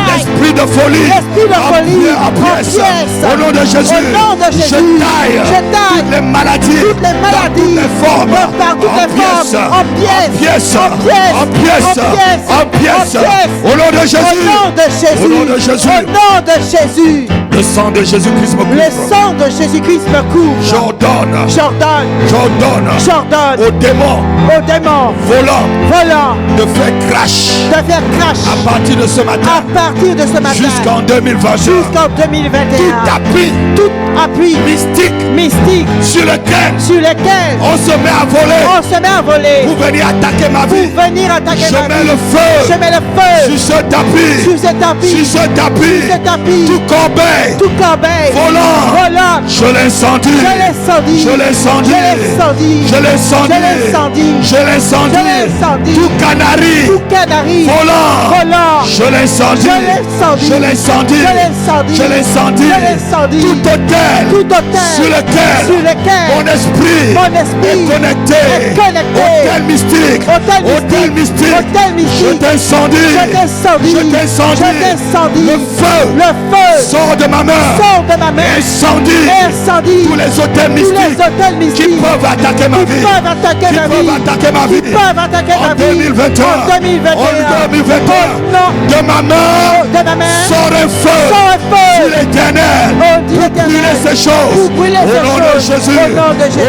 l'esprit de folie L'esprit de folie en pièces. en pièces. Au nom de Jésus, Au nom de Jésus. je taille Toutes les maladies, les toutes les formes, par toutes les formes, en pièces, en pièces, en pièces, au nom de Jésus, au nom de Jésus, au nom de Jésus, au nom de Jésus. le sang de Jésus-Christ me Le couvre. sang de Jésus-Christ me couvre. J'ordonne J'ordonne aux démons aux démons volants de faire crash faire crash à partir de ce à matin partir de ce matin jusqu'en 2021. jusqu'en 2021. Tout appui mystique sur lequel on se met à voler pour venir attaquer ma vie. pour venir attaquer Je ma mets vie. le feu Je mets le feu sur ce tapis, sur ce tapis, sur ce tapis, tout corbeille, tout corbeille volant, je l'incendie, je l'incendie, tout canari, volant, je l'incendie, tout hôtel sur lequel mon esprit est connecté, hôtel mystique, je t'incendie, le feu sort de ma main, incendie tous les hôtels mystiques qui peuvent attaquer ma vie, en 2021, de ma main sort un feu sur l'Éternel pour brûler ces choses, au nom de Jésus, au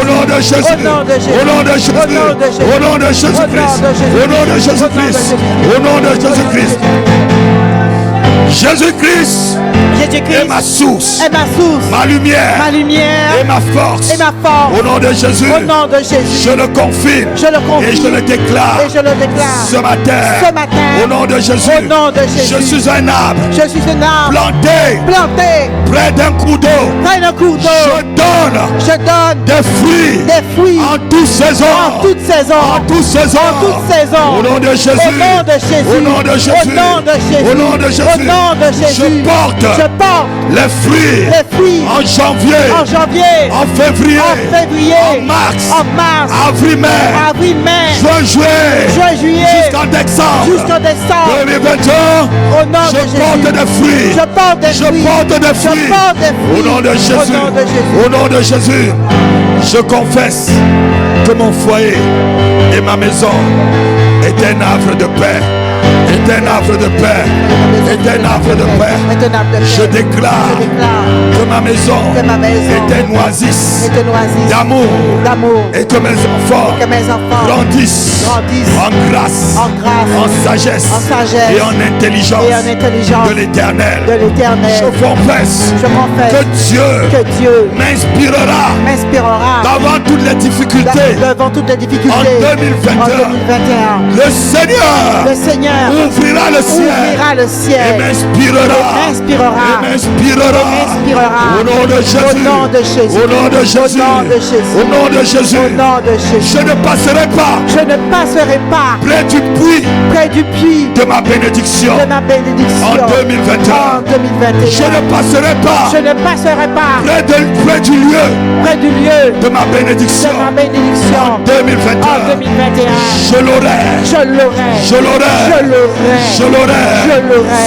nom de Jésus, au nom de Jésus, au nom de Jésus-Christ, au nom de Jésus-Christ, au nom de Jésus-Christ. Jésus-Christ est ma source, ma lumière et ma force. Au nom de Jésus, je le confirme et je le déclare ce matin. Au nom de Jésus, je suis un arbre planté près d'un cours d'eau. Je donne des fruits en toute saison. Au nom de Jésus, au nom de Jésus, au nom de Jésus, je porte les fruits en janvier, en février, en mars, avril, mai, juin, juillet, jusqu'en décembre 2021. Je porte des fruits. Au nom de Jésus, au nom de Jésus, je confesse que mon foyer et ma maison est un havre de paix. Est un havre de paix. Est un havre de paix. Je déclare que ma maison est un oasis d'amour et que mes enfants grandissent en grâce, en sagesse et en intelligence de l'Éternel. Je confesse que Dieu m'inspirera devant toutes les difficultés en 2021. Le Seigneur ouvrira le ciel et m'inspirera. Au nom de Jésus, au nom de Jésus, au nom de Jésus, je ne passerai pas près du puits de ma bénédiction en 2021. Je ne passerai pas près du lieu de ma bénédiction en 2021. Je l'aurai.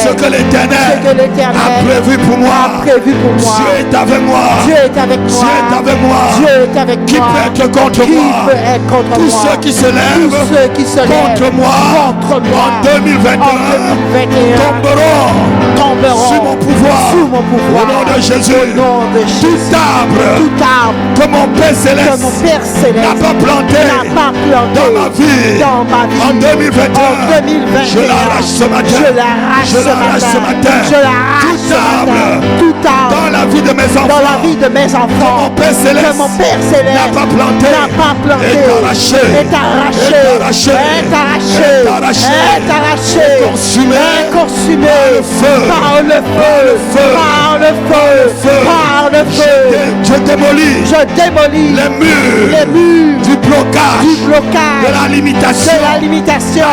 Ce que l'Éternel a prévu pour moi. Dieu est avec moi. Qui peut être contre moi? Tous ceux qui se lèvent contre moi en 2021 tomberont sur mon pouvoir. Au nom de Jésus, tout arbre que mon Père Céleste n'a pas planté dans ma vie en 2021, je l'arrache ce matin. Tout arbre dans la vie de mes enfants, dans la vie de mes que mon enfants, Père Céleste que mon Père Céleste n'a pas planté, est arraché, est arraché, est arraché, est arraché, est arraché, est arraché, est consumé, est consumé par le feu, par le feu, par le feu, par le feu. Je démolis Je démolis les murs du blocage, du blocage, de la limitation, de la limitation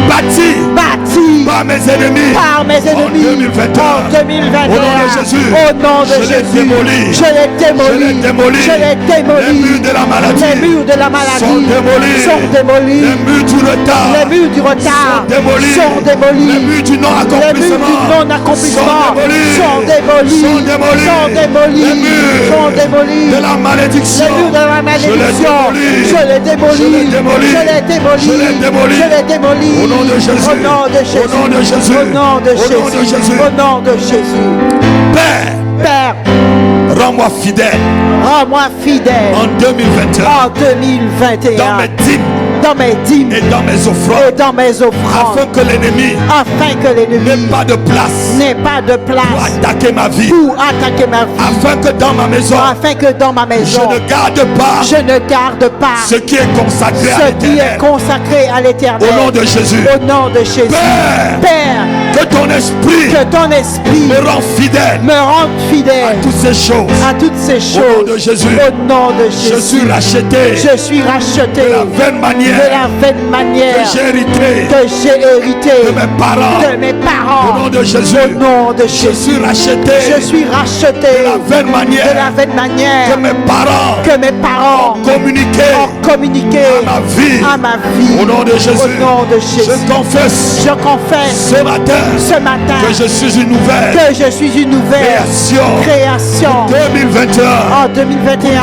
bâti par mes ennemis par mes ennemis en 2021. en 2021. Au nom de Jésus, Au nom de je les Jésus, démolis. je les démolis, Je les démolis. je les démolis. Les murs de la maladie Les murs de la maladie sont démolis. sont démolis. Les murs du retard Les murs du retard sont démolis. sont démolis. Les murs du Les murs non-accomplissement du non-accomplissement sont démolis. sont démolis. Sont démolis. Sont démolis. Les murs Sont démolis. de la malédiction, Les murs de la malédiction, je les démolis. je les démolis. Je les démolis. Je les démolis. Je les démolis. Je les démolis. Au nom de Jésus. Au nom de Jésus. Au nom de Jésus. Au nom de Au nom de Jésus. Jésus. Au nom de Jésus. Père, Père, rends-moi fidèle rends-moi fidèle en 2021 en 2021 dans mes dîmes dans mes dîmes et dans mes et offrandes, dans mes offrandes, afin que l'ennemi afin que l'ennemi n'ait pas de place n'ait pas de pour place attaquer ma vie, pour attaquer ma vie, afin que dans ma maison, afin que dans ma je maison, ne garde pas je ne garde pas ce qui est consacré à ce qui est l'Éternel. consacré à l'Éternel. Au nom de Jésus. Au nom de Jésus. Père, Père, que ton esprit que ton esprit me rend fidèle me rende à fidèle toutes ces choses. à toutes ces Au nom choses. de Jésus. Au nom de Jésus. Je suis racheté Je suis racheté de la vaine de manière la vaine manière que j'ai hérité que j'ai hérité de mes parents. de mes parents. Au nom de Jésus. Au nom de Je Jésus. suis racheté Je suis racheté de la vaine de la manière vaine manière que mes parents que mes parents ont communiqué ont communiqué à ma vie. à ma vie. Au nom de Jésus. Au nom de Jésus. Je confesse Je confesse ce matin ce matin que je suis une nouvelle que je suis une nouvelle création 2021. en 2021.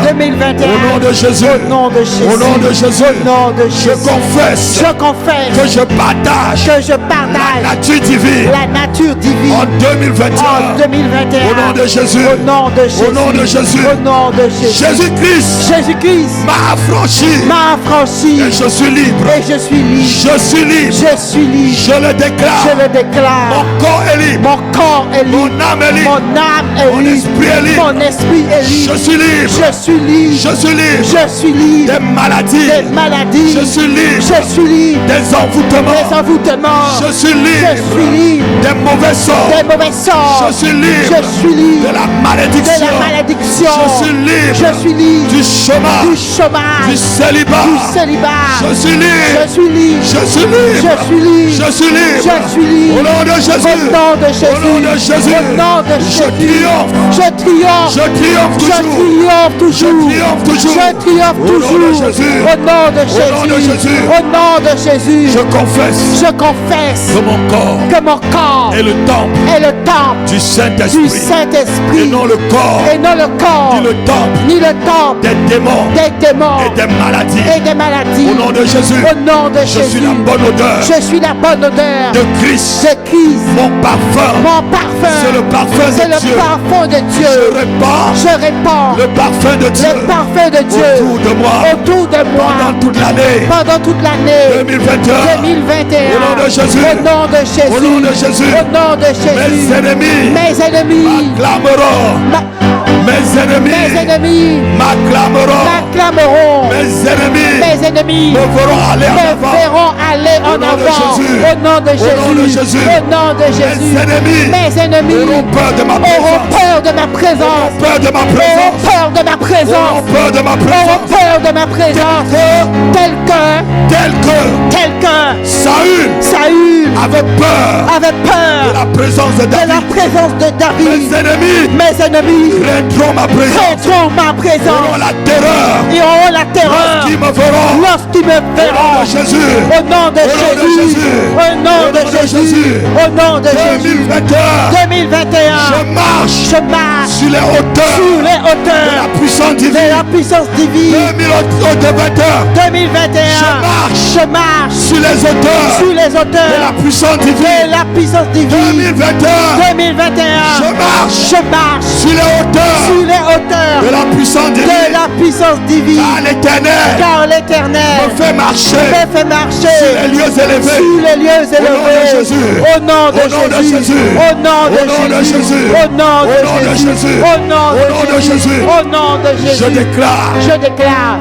2021. Au nom de Jésus. Au nom de Jésus. Au nom de Jésus. Au nom de Je Jésus. confesse Je confesse que je partage que je la partage nature divine la nature divine en 2021. en 2021. Au nom de Jésus. Au nom de Jésus. Au nom de Jésus. Au nom de Jésus. Jésus-Christ Jésus-Christ m'a affranchi m'a affranchi et je suis libre. et je suis libre. Je suis libre. Je suis libre. Je le déclare. Je le déclare. Mon corps est libre. Mon corps est Mon libre. âme est libre. Mon âme est Mon libre. esprit est libre. Mon esprit est libre. Je suis libre. Je suis libre. Je suis libre. Je suis libre Des maladies. des maladies. Je suis libre. Je suis libre Des envoûtements. des envoûtements. Je suis Je libre. suis libre Des mauvais sorts. des mauvais sorts. Je suis libre. Je suis libre De la de malédiction. la malédiction. Je suis libre. Je suis libre Du chômage. du chômage. Du célibat. Du célibat. Je suis libre. Je suis libre. Je suis libre. Je suis libre. Je suis libre. Je suis libre. Au nom de Jésus. Au nom de Jésus. Au nom de Jésus. Au nom de Je Jésus. triomphe. Je triomphe. Je triomphe Je toujours. triomphe toujours. Je triomphe toujours. Je triomphe Au nom de toujours. Jésus. Au nom de Au nom de Jésus. Jésus. Au nom de Jésus. Je confesse Je confesse que mon corps que mon corps est le temple est le temple du du Saint-Esprit. Saint-Esprit Et non le corps et non le corps ni le temple ni le temple des démons des démons et des maladies. et des maladies. Au nom de Jésus. Au nom de Je Jésus. suis la bonne odeur Je suis la bonne odeur de Christ. de Christ. Mon parfum. Mon parfum. C'est le parfum C'est de le Dieu. parfum de Je Dieu. répands Je répands le parfum de Dieu le parfum de Dieu autour de moi autour de moi pendant toute l'année pendant toute l'année 2021. 2021. Au nom de Jésus. Au nom de Jésus. Au nom de Jésus. Au nom de Jésus. Mes ennemis Mes ennemis. m'acclameront. Mes ennemis Mes ennemis m'acclameront. m'acclameront. Mes ennemis Mes ennemis me feront aller en me avant. verront aller en nom de avant. Jésus. Au nom de Au nom de Jésus. Jésus. Au nom de Jésus. Mes ennemis Mes ennemis auront peur de ma auront présence. peur de ma présence. Peur de ma Auront présence. peur de ma présence. Auront peur de ma Auront présence. peur de ma présence. Tel que Saül avait peur avait de peur la présence de de la David. présence de David. Mes ennemis Mes ennemis craindront ma présence. craindront ma Auront présence. la terreur. Ils auront la terreur Qui me verront. lorsqu'ils me Au nom verront. de Jésus. Au nom de Au nom de Jésus. Jésus. Au nom Au de nom de Jésus. Jésus. Au nom de Jésus. 2021. 2021. Je marche Je marche sur les hauteurs sur les de la hauteurs puissance de divine. la puissance divine. 2021. 2021. Je marche sur les hauteurs sur les de la hauteurs puissance de divine. la puissance divine. 2021. 2021. Je marche Je marche sur les hauteurs sur les hauteurs de la puissance divine. de la puissance divine. Car l'Éternel Car l'Éternel me fait marcher me fait marcher sur les lieux élevés. sur les lieux élevés. Jésus. Au nom de Au nom de Jésus. Jésus. Au nom Au nom de de Jésus. Jésus. Au nom Au nom de de Jésus. Jésus. Au nom Au nom de de Jésus. Jésus. Au nom de Je Jésus. déclare Je déclare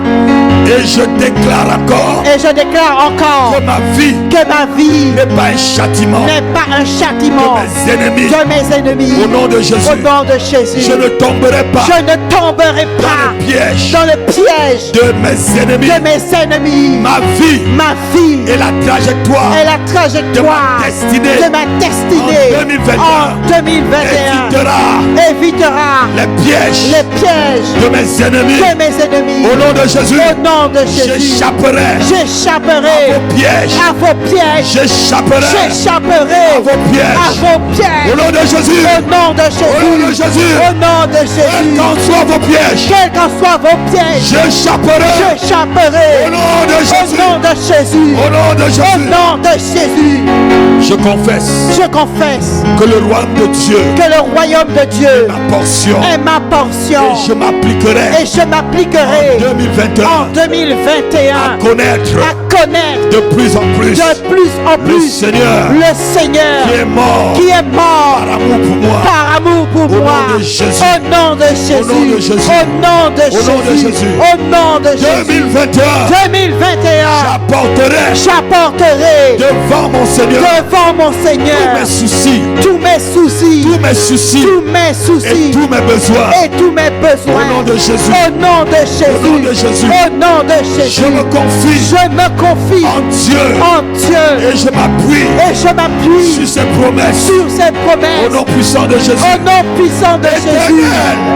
et je déclare encore et je déclare encore que ma vie que ma vie n'est pas un châtiment n'est pas un châtiment de mes ennemis. de mes ennemis. Au nom de Jésus. Au nom de Jésus. Je ne tomberai pas Je ne tomberai dans pas le piège dans le piège de mes ennemis. de mes ennemis. Ma vie Ma vie et la trajectoire et la trajectoire de ma destinée de ma destinée en 2021 en 2021 évitera les pièges les pièges de mes ennemis. de mes ennemis. Au nom de Jésus, Au nom de Jésus, j'échapperai j'échapperai aux pièges. à vos pièges. J'échapperai J'échapperai à vos à pièges. vos pièges. Au nom de Jésus, Au nom de au nom de Jésus. Jésus, Au nom de quels Jésus. qu'en soient vos pièges, Quels qu'en soient vos pièges, j'échapperai j'échapperai. au nom de Au Jésus. nom de Jésus. Au nom de Au Jésus, nom de Jésus. je confesse Je confesse que le royaume de Dieu que le royaume de Dieu est ma portion est ma portion. et je m'appliquerai Et je m'appliquerai en 2021 en 2021 à connaître à connaître de plus en plus de plus en le plus Seigneur le Seigneur qui est mort qui est mort par amour pour moi. par amour pour Au moi. nom de Jésus. Au nom de Jésus. Au nom de Jésus. Au nom de Au nom de Jésus. Jésus. Au nom de Jésus. 2021, 2021. j'apporterai J'apporterai devant mon Seigneur devant mon tous Seigneur mes soucis, tous mes soucis, tous mes soucis tous mes et soucis tous mes besoins. et tous mes besoins. Au nom de Jésus. Au nom de Jésus. Au nom de Jésus. Au nom de Jésus. Je me confie Je me confie en Dieu en Dieu et je m'appuie et je m'appuie sur ses promesses. sur ses Au promesses. nom puissant de Jésus, Au nom puissant de Jésus.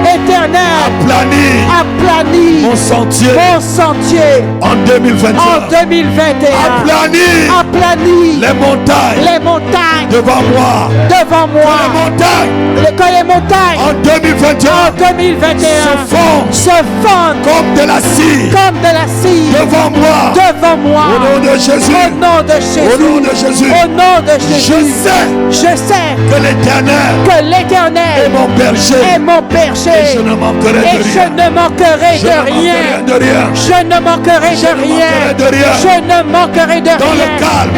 Éternel. aplani Aplani mon sentier mon sentier en 2021. en 2021. Aplani Aplani les montagnes les montagnes devant moi. devant Les moi. montagnes Que les montagnes en 2021 en 2021 se font se fondent comme de la cire comme de la cire devant moi. devant moi. Au nom de Jésus, Au nom de Jésus. au nom de Jésus, Au nom de je Jésus. sais Je sais que l'Éternel que est l'Éternel mon berger est mon et berger je ne manquerai et de je rien. ne manquerai Je de ne manquerai rien. de rien. Je ne manquerai Je de ne rien. manquerai de rien. Je ne manquerai de Dans le rien. calme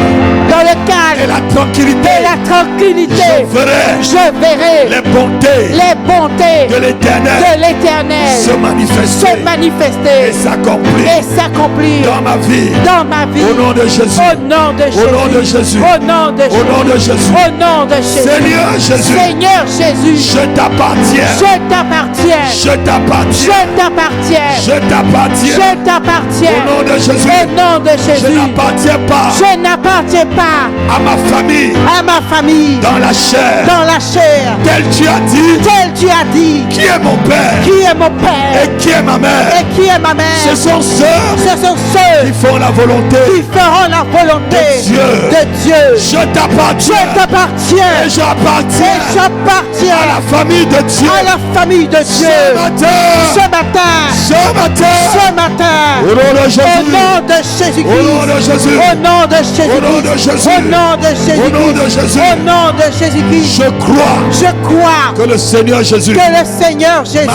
Dans le et calme la tranquillité, et la tranquillité, je verrai je verrai les bontés les bontés de l'Éternel de l'Éternel se manifester se manifester et s'accomplir et s'accomplir dans ma vie. dans ma vie. Au nom de Jésus. Au nom de Jésus. Au nom de Jésus. Au nom de Au nom de Jésus. Au nom de Jésus. Seigneur Jésus, Seigneur Jésus, je t'appartiens. je t'appartiens. Je t'appartiens. Je t'appartiens. Je t'appartiens. Je t'appartiens. Au nom de Jésus. Au nom de Je Jésus. n'appartiens pas Je n'appartiens pas à ma famille à ma famille dans la chair. dans la chair. Tel tu as dit, Tel tu as dit, qui est mon père qui est mon Père et qui est ma mère. et qui est ma mère. Ce sont ceux Ce sont ceux qui font la volonté. qui feront la volonté De Dieu. de Dieu. Je t'appartiens. Je t'appartiens. Et Et j'appartiens j'appartiens à la famille de Dieu. à la famille de Ce Dieu. matin. Ce matin. Ce matin. Ce matin. Au nom de Au Jésus. nom de Au Jésus-Christ. nom de Jésus. Au nom de Au nom de Jésus-Christ. Jésus. Au nom de Au nom de Jésus-Christ. Jésus. Au nom de Jésus-Christ. Je crois Je crois que le Seigneur Jésus que le Seigneur Jésus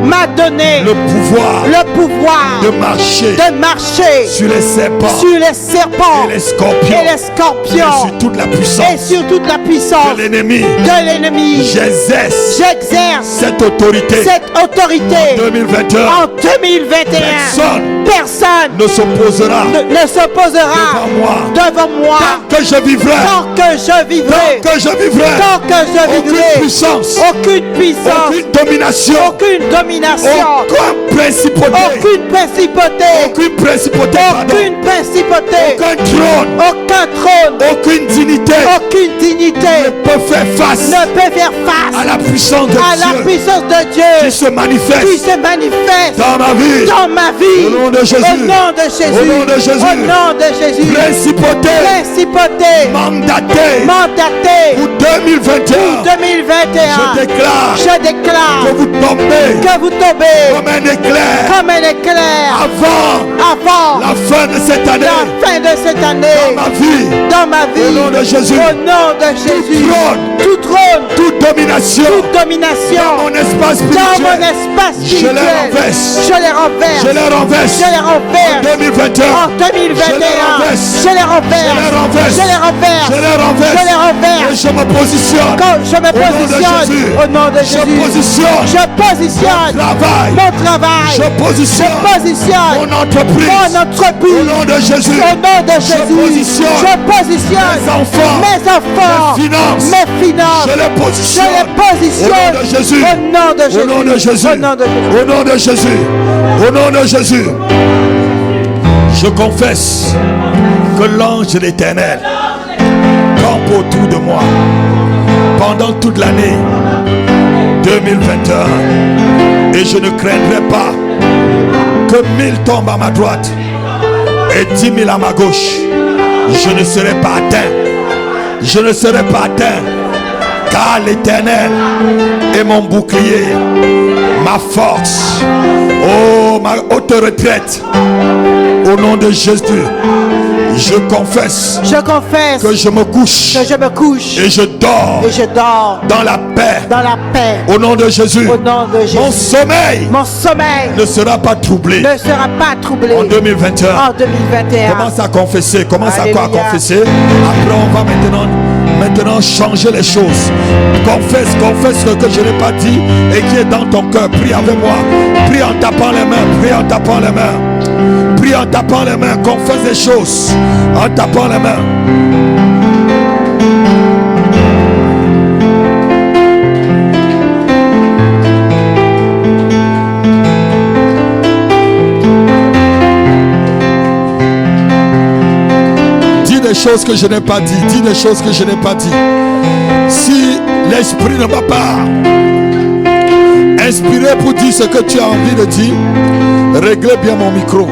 m'a donné le pouvoir le pouvoir de marcher de marcher sur les serpents sur les serpents et les scorpions et les et scorpions sur toute la et puissance sur toute la puissance de l'ennemi. de l'ennemi. J'exerce J'exerce cette autorité cette autorité 2021. en 2021. Personne Ne s'opposera ne s'opposera devant moi tant que je vivrai. tant que je vivrai. Tant que je vivrai. Tant que je Aucune vivrai. puissance, Aucune puissance, aucune domination, aucune domination, aucune principauté, aucune principauté, aucune principauté, pardon, aucune principauté, aucun trône, aucun trône, aucune dignité aucune dignité peut faire face ne peut faire face à la puissance de à la Dieu puissance de qui Dieu se qui manifeste se manifeste dans ma vie. dans ma vie. Au nom de Jésus. Au nom de Jésus. Au nom de Jésus. Au nom de Jésus. Principauté Principauté mandatée mandatée pour 2021. pour 2021. Je déclare Je déclare que vous tombez que vous tombez comme un éclair comme un éclair avant avant la fin de cette année. la fin de cette Dans année ma vie, dans ma vie. au nom de Jésus, Au nom de Jésus. trône, Tout trône, toute domination dans mon espace spirituel, je les renverse. Je les renverse. Je les renverse. Je les renverse. En 2021. En 2021. Je les renverse. Je les renverse. Je les renverse. Je les renverse. Je les renverse. Et je me positionne. Quand je me positionne au nom de Jésus. Je positionne. Je positionne mon travail. Je positionne mon entreprise. Au nom de Jésus. Au nom de Jésus. Je positionne mes enfants. Mes finances. Je les positionne. Au nom de Jésus. Au nom de Jésus. Au nom de Jésus. Au nom de Jésus. Je confesse que l'ange de l'Éternel campe autour de moi pendant toute l'année 2021. Et je ne craindrai pas que 1000 tombent à ma droite et 10 000 à ma gauche. Je ne serai pas atteint. Je ne serai pas atteint. Car l'Éternel est mon bouclier, ma force, oh, ma haute retraite. Au nom de Jésus, je confesse que je me couche et je dors dans la paix. Au nom de Jésus, mon sommeil ne sera pas troublé. En 2021. Commence à confesser. Commence à quoi confesser. Après, on va maintenant changer les choses. Confesse ce que je n'ai pas dit et qui est dans ton cœur. Prie avec moi. Prie en tapant les mains. Prie en tapant les mains. Prie en tapant les mains. Confesse des choses en tapant les mains. Dis des choses que je n'ai pas dit. Dis des choses que je n'ai pas dit. Si l'esprit ne m'a pas inspiré pour dire ce que tu as envie de dire, réglez bien mon micro.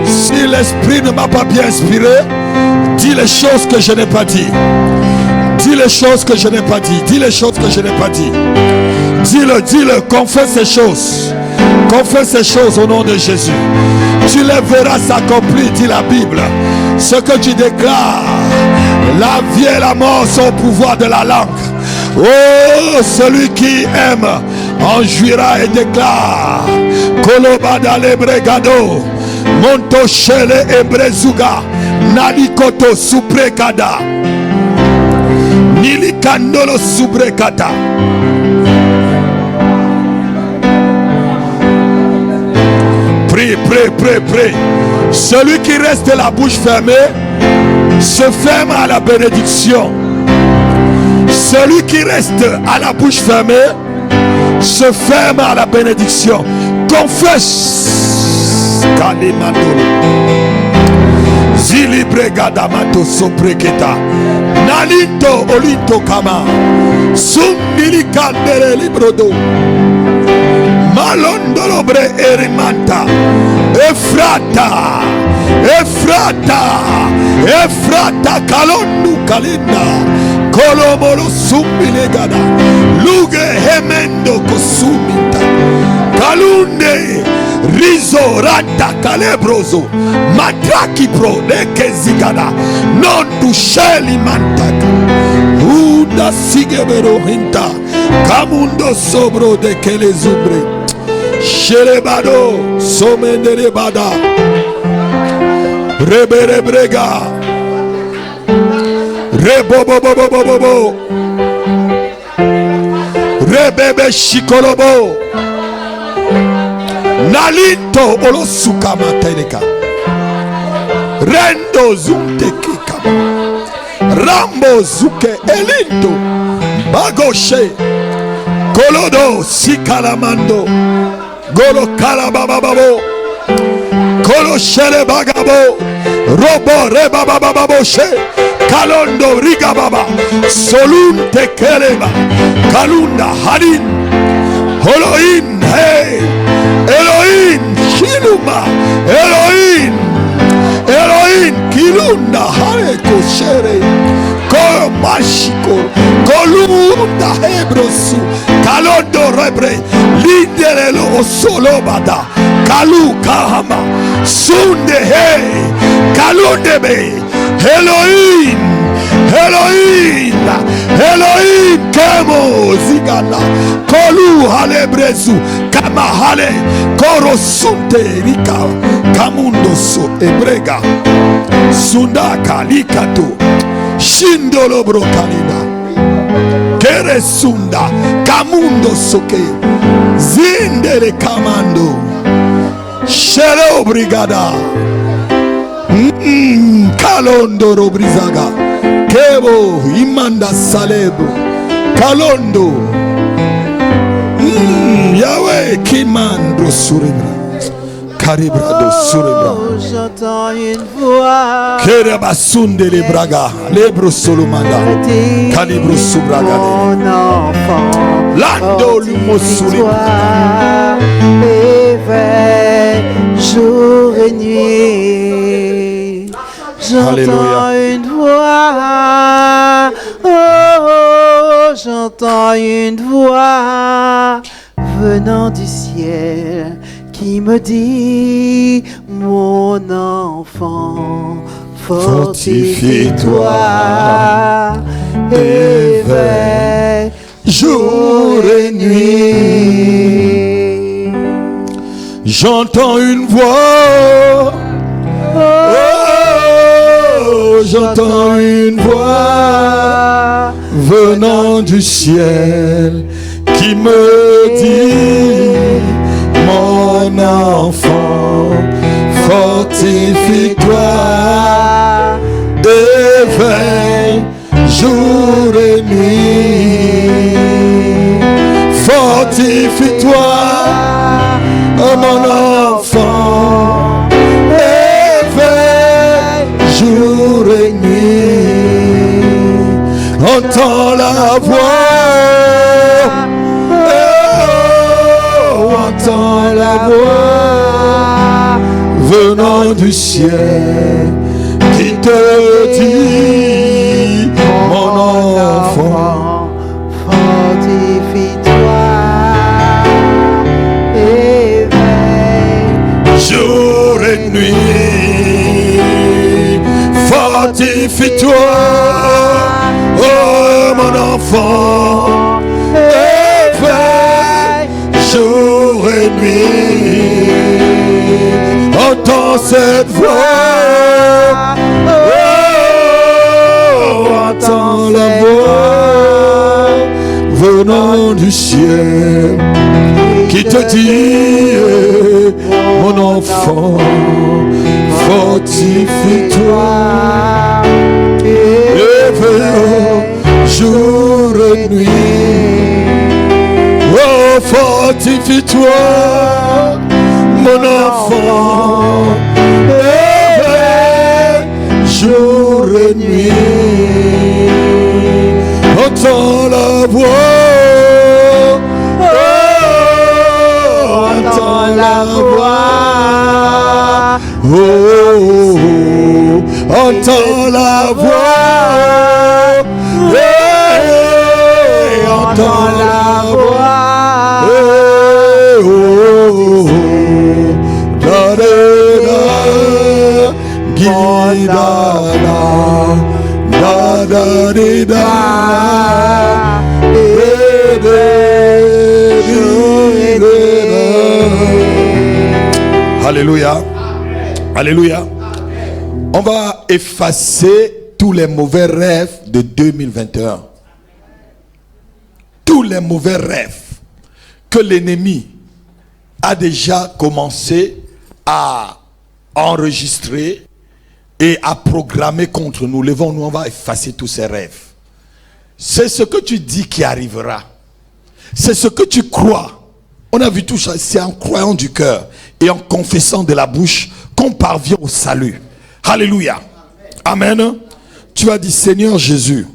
Si l'esprit ne m'a pas bien inspiré, dis les choses que je n'ai pas dit. Dis les choses que je n'ai pas dit. Dis les choses que je n'ai pas dit. Dis-le, confesse ces choses. Confesse ces choses au nom de Jésus. Tu les verras s'accomplir, dit la Bible. Ce que tu déclares, la vie et la mort sont au pouvoir de la langue. Oh, celui qui aime en jouira et déclare. Kolobada lebregado, monto shele ebrezuga, nalikoto suprekada, nilikandolo suprekata. Prie. Celui qui reste la bouche fermée se ferme à la bénédiction. Celui qui reste à la bouche fermée se ferme à la bénédiction. Confesse. Kalimando. Zilibregadamato sopreketa. Nalinto olinto kama. Sumbilikandere librodo. Malondolobre erimanta. Efrata kalondu kalinda. Kolomolo sumbilegada. Luge hemendo kosumita. Kalunde rizo rata kalebrozo. Matraki pro nekezigada. Non tu sheli mantaka. Uda sigebero hinta. Kamundo sobro de kelezubre. Sherebado somenderebada. Reberebrega. Rebobobobobobo. Rebebe shikolobo. Nalinto olosuka matereka. Rendo zumteki kama. Rambo zuke elinto. Bagoshe. Kolodo sikalamando. Golo kalabababo. Kolo shere bagabo. Robo rebabababo she. Kalondo rigababa. Solun tekeleba. Kalunda harin. Holoin hey. Elohim kiluma. Elohim kilunda hare koshere. Mashiko Kolunda Hebrosu Kalondo Rebre Liderelo Osolobada Kalu Kahama Sunde He Kalundebe Elohim Elohim, Elohim, Kemo, Zigala, Kolu, Halebrezu, Kamahale, Korosunte, Rika, Kamundo, So, Ebrega, Sundaka, Likato, Shindolo, Brokanina, Keresunda, Kamundo, Soke, Zindere, Kamando, Shelo, Brigada, Kalondoro, Brizaga, Kebo, Imanda, Salebo, Kalondo, Yahweh, Kimando, Suribra, Karibrado, Suribra, j'entends une voix. Kerebasunde, le Braga, Lebro Solomanda, Kalibro Subraga, Mon enfant, Lando, Lumo Suribra, éveille, jour et nuit. J'entends une voix, oh, j'entends une voix venant du ciel qui me dit, mon enfant, fortifie-toi, éveille, jour et nuit. J'entends une voix, oh, j'entends une voix venant du ciel qui me dit, mon enfant, fortifie-toi, éveille, jour et nuit. Fortifie-toi, oh mon enfant, éveille, jour et nuit. Entends la voix, entends la voix venant du ciel qui te dit, mon enfant, fortifie-toi, éveille, jour et nuit. Fortifie-toi, oh mon enfant, éveille, jour et nuit. Entends cette voix, oh, entends la voix venant du ciel qui te dit, mon enfant, fortifie-toi, éveille, jour et nuit. Oh, fortifie-toi, mon enfant, éveille, jour et nuit. Entends la voix, oh, entends la voix, oh, oh, oh, entends la voix, hey, entends la voix. Alléluia. Alléluia. On va effacer tous les mauvais rêves de 2021. Tous les mauvais rêves que l'ennemi a déjà commencé à enregistrer et à programmer contre nous. Levons-nous, on va effacer tous ces rêves. C'est ce que tu dis qui arrivera. C'est ce que tu crois. On a vu tout ça, c'est en croyant du cœur et en confessant de la bouche qu'on parvient au salut. Alléluia. Amen. Tu as dit, Seigneur Jésus,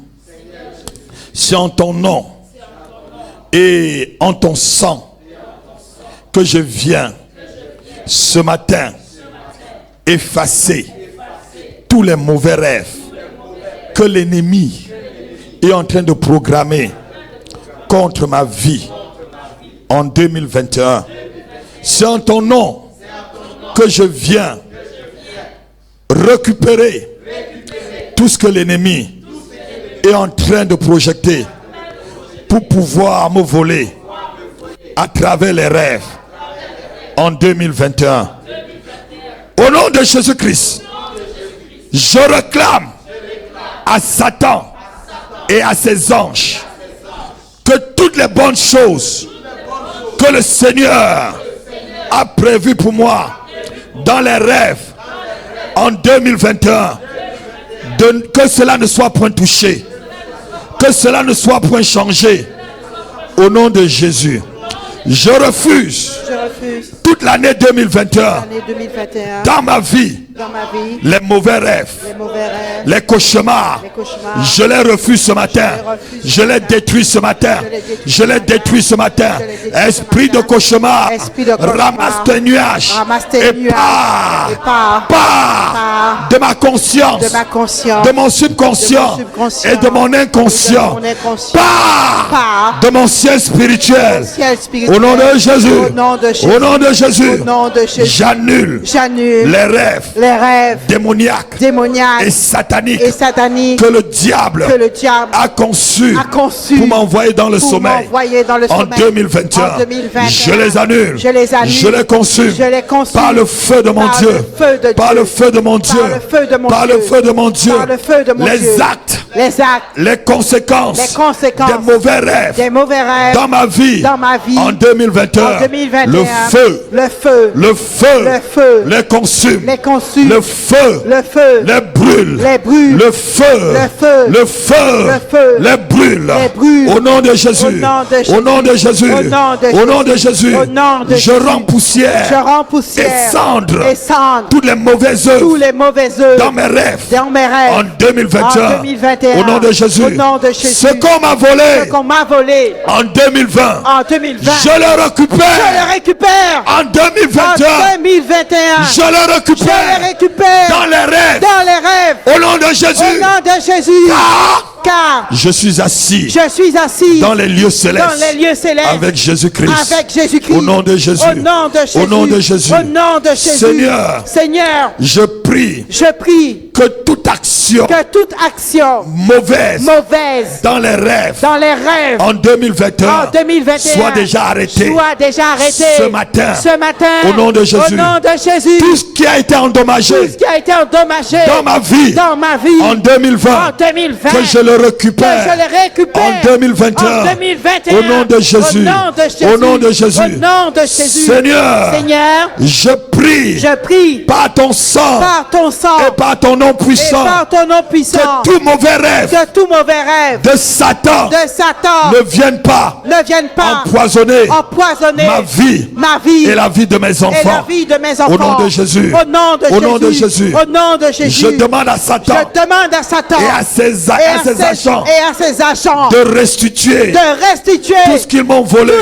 c'est en ton nom et en ton sang que je viens ce matin effacer tous les mauvais rêves que l'ennemi est en train de programmer contre ma vie en 2021. C'est en ton nom que je viens récupérer tout ce que l'ennemi est en train de projeter pour pouvoir me voler à travers les rêves en 2021. Au nom de Jésus-Christ, je réclame à Satan et à ses anges que toutes les bonnes choses que le Seigneur a prévues pour moi dans les rêves en 2021, que cela ne soit point touché, que cela ne soit point changé. Au nom de Jésus, je refuse toute l'année 2021 dans ma vie, les mauvais rêves, les cauchemars. Je les refuse ce matin. Je les détruis ce matin. Je les détruis ce matin. Esprit de cauchemar, ramasse tes nuages et pars de ma conscience, de mon subconscient et de mon inconscient. Pars de mon ciel spirituel. Au nom de Jésus, au nom de Jésus, j'annule les rêves démoniaques et sataniques que le diable a conçus pour m'envoyer dans le sommeil en 2021. Je les annule, je les consume par le feu de mon Dieu, par le feu de mon Dieu, par le feu de mon Dieu. Les actes, les conséquences des mauvais rêves dans ma vie en 2021, le feu les consume, le feu les brûle, le feu les brûle. Au nom de Jésus, au nom de Jésus, au nom de Jésus, je rends poussière et cendre toutes les mauvaises œuvres dans mes rêves en 2021. Au nom de Jésus, ce qu'on m'a volé en 2020, je le récupère en 2021. Je le récupère dans les rêves. Au nom de Jésus. Car je suis assis dans les lieux célestes avec Jésus-Christ. Au nom de Jésus. Au nom de Jésus. Seigneur, je prie que toute action mauvaise dans les rêves en 2021 soit déjà arrêtée ce matin. Au nom de Jésus. Tout ce qui a été endommagé dans ma vie en 2020, que je le récupère en 2021. Au nom de Jésus. Au nom de Jésus. Seigneur, je prie par ton sang et par ton nom puissant que tout mauvais rêve de Satan ne vienne pas empoisonner ma vie et la vie de mes enfants. Au nom de Jésus. Au nom de Jésus. Je demande à Satan et à ses agents de restituer tout ce qu'ils m'ont volé.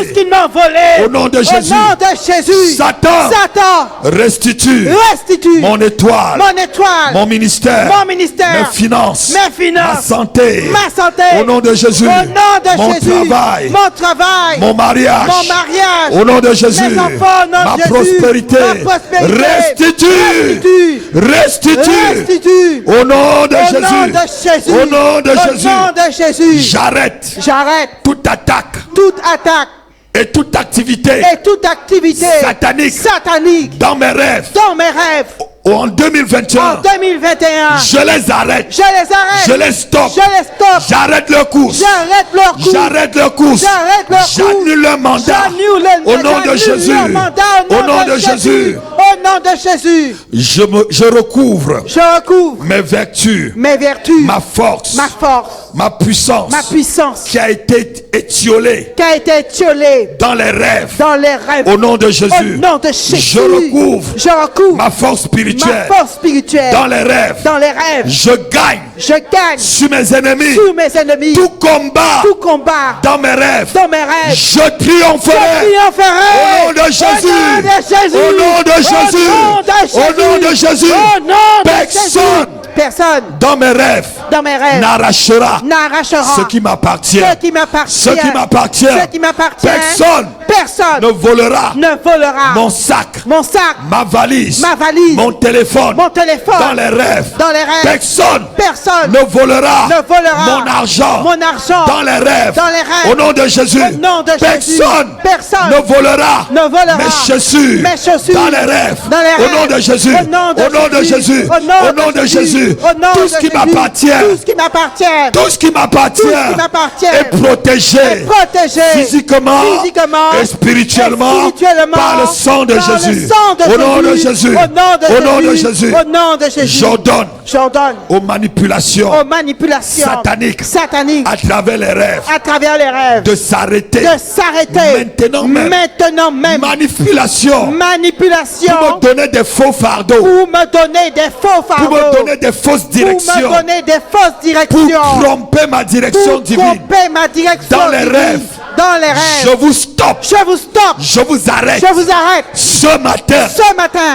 Au nom de Jésus. Satan, restitue mon étoile, mon ministère, mes finances, ma santé. Au nom de Jésus. Mon travail, mon mariage. Au nom de Jésus. Ma prospérité. Restitue. Au nom de Jésus. Au nom de Jésus. J'arrête toute attaque et toute activité satanique dans mes rêves. En 2021, je les arrête. Je les stoppe. J'arrête leur course. J'annule leur mandat. Au nom de Jésus. Au nom de Jésus. Je recouvre mes vertus, ma force, ma puissance qui a été étiolée dans les rêves. Au nom de Jésus. Je recouvre ma force spirituelle dans les rêves. Je gagne sur mes ennemis. Tout combat dans mes rêves. Je triompherai au nom de Jésus. Au nom de Jésus. Au nom de Jésus. Personne dans mes rêves dans mes rêves, n'arrachera ce qui m'appartient. ce qui m'appartient, Ce qui m'appartient. ce qui m'appartient. Personne ne volera mon sac, ma valise, mon téléphone dans les rêves. Personne ne volera mon argent dans les rêves. Au nom de Jésus. Personne ne volera mes chaussures dans les rêves. Au nom de Jésus. Au nom de Jésus. Au nom de Jésus. Tout ce qui m'appartient. Tout ce qui m'appartient est protégé physiquement et spirituellement par le sang de Jésus. Au nom de Jésus. Au nom de Jésus. J'ordonne aux manipulations sataniques à travers les rêves de s'arrêter maintenant même. Manipulation pour me donner des faux fardeaux, pour me donner des fausses directions, pour tromper ma direction divine dans les rêves. Je vous stoppe. Je vous arrête. Ce matin.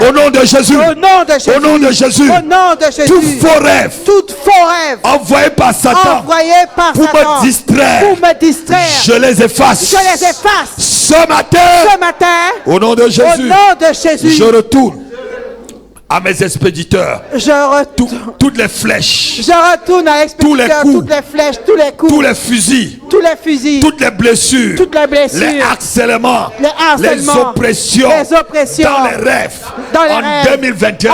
Au nom de Jésus. Au nom de Jésus. Tout faux rêve. Envoyé par Satan. Pour me distraire. Je les efface. Ce matin. Au nom de Jésus. Je retourne à mes expéditeurs. Toutes les flèches. Je retourne à l'expéditeur. Toutes les flèches, tous les coups. Tous les fusils. Toutes les blessures. Les harcèlements. Les oppressions. Dans les rêves. En 2021.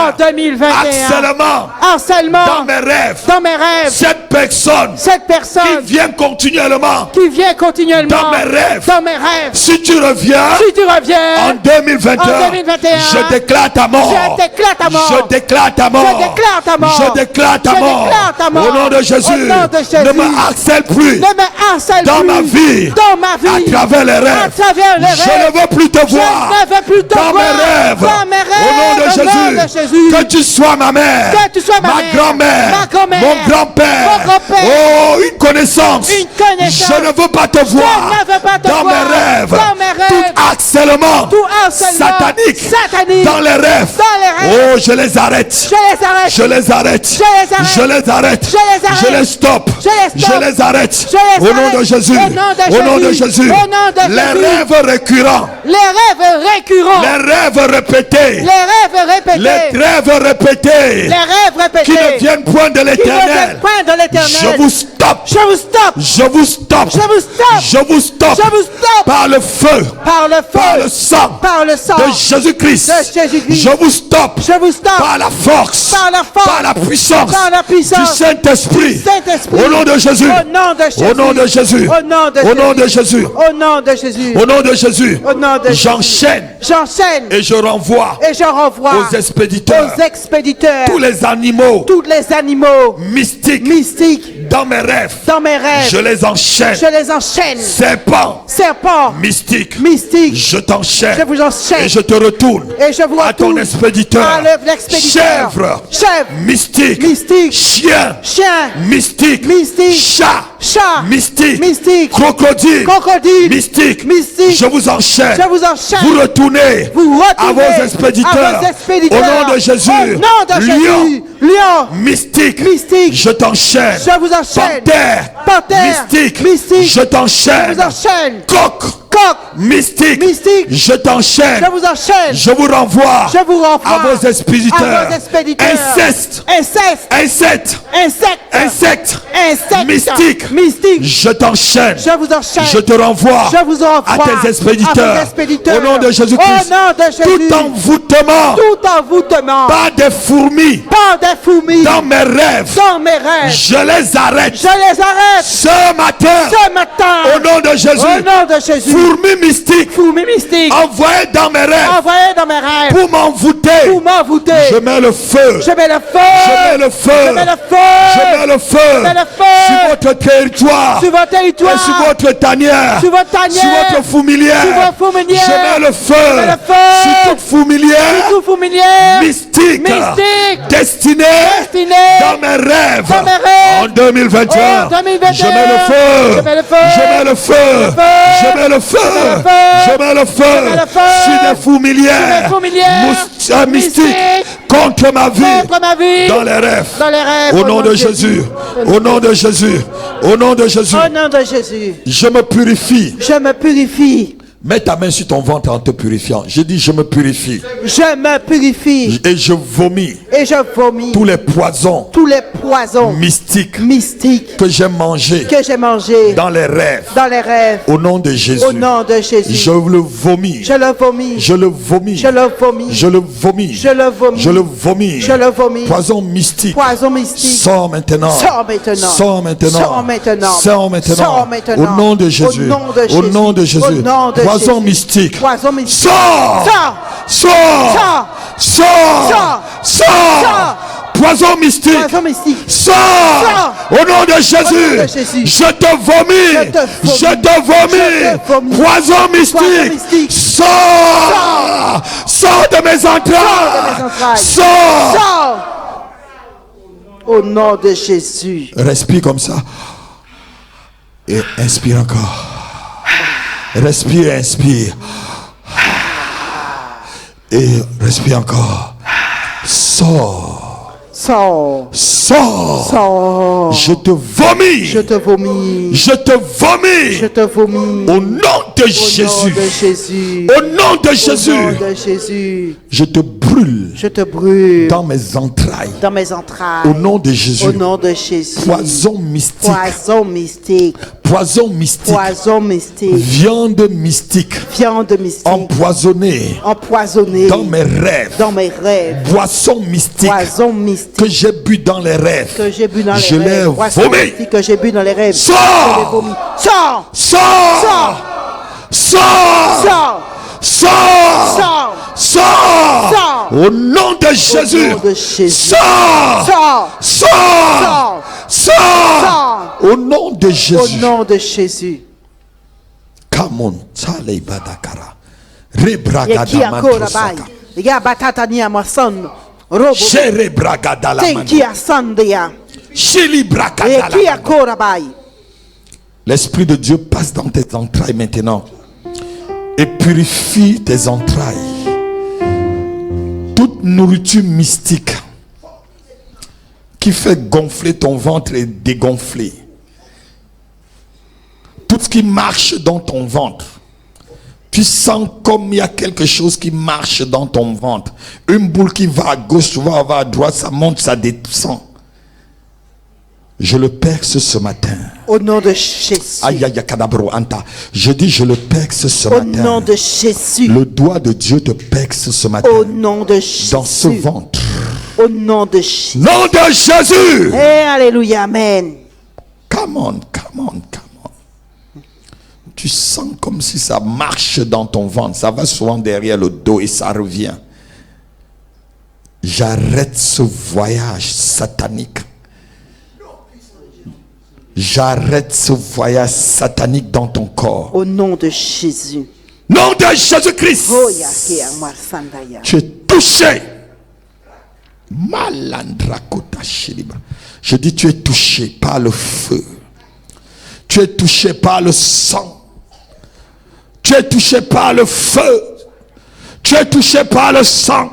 Harcèlement. Dans mes rêves. Cette personne. Qui vient continuellement. Dans mes rêves. Si tu reviens. En 2021. Je déclare ta mort. Je déclare ta mort. Je déclare ta mort. Au nom de Jésus. Ne me harcèle plus. Dans ma vie. À travers les rêves. Je ne veux plus te voir. Dans mes rêves. Au nom de Jésus. Que tu sois ma mère. Ma grand-mère. Mon grand-père. Oh, une connaissance. Je ne veux pas te voir. Dans mes rêves. Tout harcèlement satanique. Dans les rêves. Oh, je les arrête. Je les arrête. Je les stoppe. Je les arrête. Au nom de Jésus. Au nom de Jésus. Les rêves récurrents. Les rêves répétés. Les rêves répétés. Qui ne viennent point de l'Éternel. Je vous stoppe. Je vous stoppe. Je vous stoppe. Par le feu. Par le sang. De Jésus-Christ. Je vous stoppe. Par la force. Par la puissance. Du Saint-Esprit. Au nom de Jésus. Au nom de Jésus. Au nom de Jésus. Au nom de Jésus. J'enchaîne. Et je renvoie aux expéditeurs. Tous les animaux mystiques dans mes rêves. Je les enchaîne. Serpent mystique. Je t'enchaîne. Et je te retourne à ton expéditeur. Chèvre mystique. Chien mystique. Chat mystique. Crocodile mystique. Je vous enchaîne. Vous retournez à vos expéditeurs. Au nom de Jésus. Lion mystique. Je t'enchaîne. Panthère mystique. Je t'enchaîne. Coq mystique. Je t'enchaîne. Je vous renvoie à vos expéditeurs. Insecte mystique. Je t'enchaîne. Je te renvoie à tes expéditeurs. Au nom de Jésus-Christ. Tout envoûtement. Pas des fourmis. Dans mes rêves. Je les arrête. Ce matin. Au nom de Jésus. Fourmis mystiques. Envoyées dans mes rêves. Pour m'envoûter. Je mets le feu. Je mets le feu. Sur votre territoire. Et sur votre tanière. Sur votre fourmilière. Je mets le feu. Sur toute fourmilière. Mystique. Destinée. Dans mes rêves. En 2021. Je mets le feu. Je mets le feu. Je mets le feu. Je mets le feu. Sur des fourmilières. Mystiques. contre ma vie, dans les rêves, au nom de Jésus, au nom de Jésus, au nom de Jésus, je me purifie. Mets ta main sur ton ventre en te purifiant. Je dis je me purifie. Je me purifie. Et je vomis. Tous les poisons. Mystiques. Que j'ai mangés. Dans les rêves. Au nom de Jésus. Je le vomis. Je le vomis. Poison mystique. Sors maintenant. Au nom de Jésus. Au nom de Jésus. Poison mystique. Sors. Poison mystique. Sors. Au nom de Jésus. Je te vomis. Poison mystique. Sors. Sors de mes entrailles. Sors. Au nom de Jésus. Respire comme ça. Et inspire encore. Respire, inspire. Et respire encore. Sors. Je te vomis. Au nom de Jésus. Au nom de Jésus. Je te brûle. Dans mes entrailles. Au nom de Jésus. Poison mystique. Viande mystique. Empoisonnée. Dans mes rêves. Boisson mystique. Que j'ai bu dans les rêves. Je l'ai vomi. Sors. Au nom de Jésus. Sors. Au nom de Jésus. Come on. L'Esprit de Dieu passe dans tes entrailles maintenant et purifie tes entrailles. Toute nourriture mystique qui fait gonfler ton ventre et dégonfler. Tout ce qui marche dans ton ventre. Tu sens comme il y a quelque chose qui marche dans ton ventre. Une boule qui va à gauche, va à droite, ça monte, ça descend. Je le perce ce matin. Au nom de Jésus. Je dis je le perce ce matin. Au nom de Jésus. Le doigt de Dieu te perce ce matin. Au nom de Jésus. Dans ce ventre. Au nom de Jésus. Nom de Jésus. Hey, alléluia, amen. Come on. Tu sens comme si ça marche dans ton ventre. Ça va souvent derrière le dos et ça revient. J'arrête ce voyage satanique. J'arrête ce voyage satanique dans ton corps. Au nom de Jésus. Nom de Jésus-Christ. Tu es touché. Je dis tu es touché par le feu. Tu es touché par le sang. Tu es touché par le feu. Tu es touché par le sang.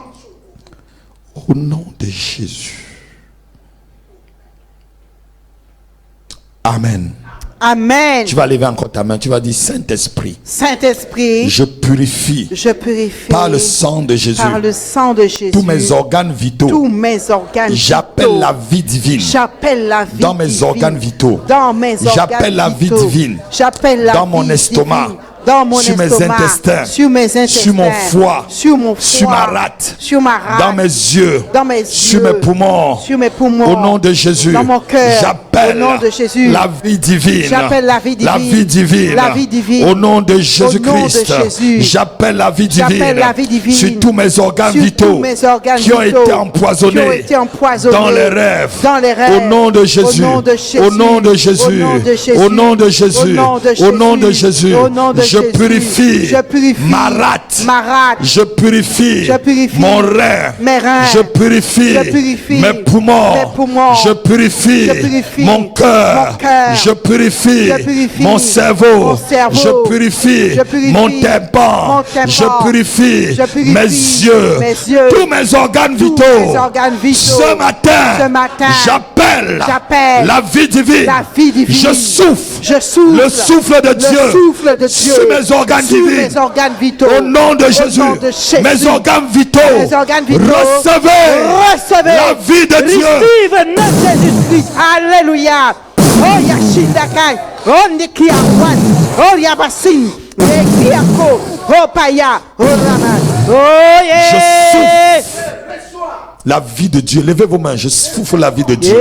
Au nom de Jésus. Amen. Amen. Tu vas lever encore ta main. Tu vas dire Saint-Esprit. Saint-Esprit. Je purifie. Par le sang de Jésus. Tous mes organes vitaux. J'appelle la vie divine. Dans mes organes vitaux. J'appelle la vie divine. Dans mon estomac. Sur mes intestins, sur mon foie, sur ma rate, dans mes yeux, sur mes poumons, au nom de Jésus, j'appelle la vie divine, au nom de Jésus-Christ, j'appelle la vie divine sur tous mes organes vitaux qui ont été empoisonnés dans les rêves, au nom de Jésus, au nom de Jésus, au nom de Jésus, au nom de Jésus, Je purifie ma rate. Je purifie mon rein. Je purifie mes poumons. Je purifie mon cœur. Je purifie mon cerveau. Je purifie mon tympan. Je purifie mes yeux. Tous mes organes vitaux. Ce matin, j'appelle la vie divine. Je souffle le souffle de Dieu sur mes organes divins. Au nom de Jésus, mes organes vitaux, recevez la vie de Dieu. Alléluia. Oh Yashindakai. Oh Nikiawan. Oh Yabasin. Nekiako. Oh Paya. Oh Raman. Oh yeah. Je souffle la vie de Dieu. Levez vos mains. Je souffle la vie de Dieu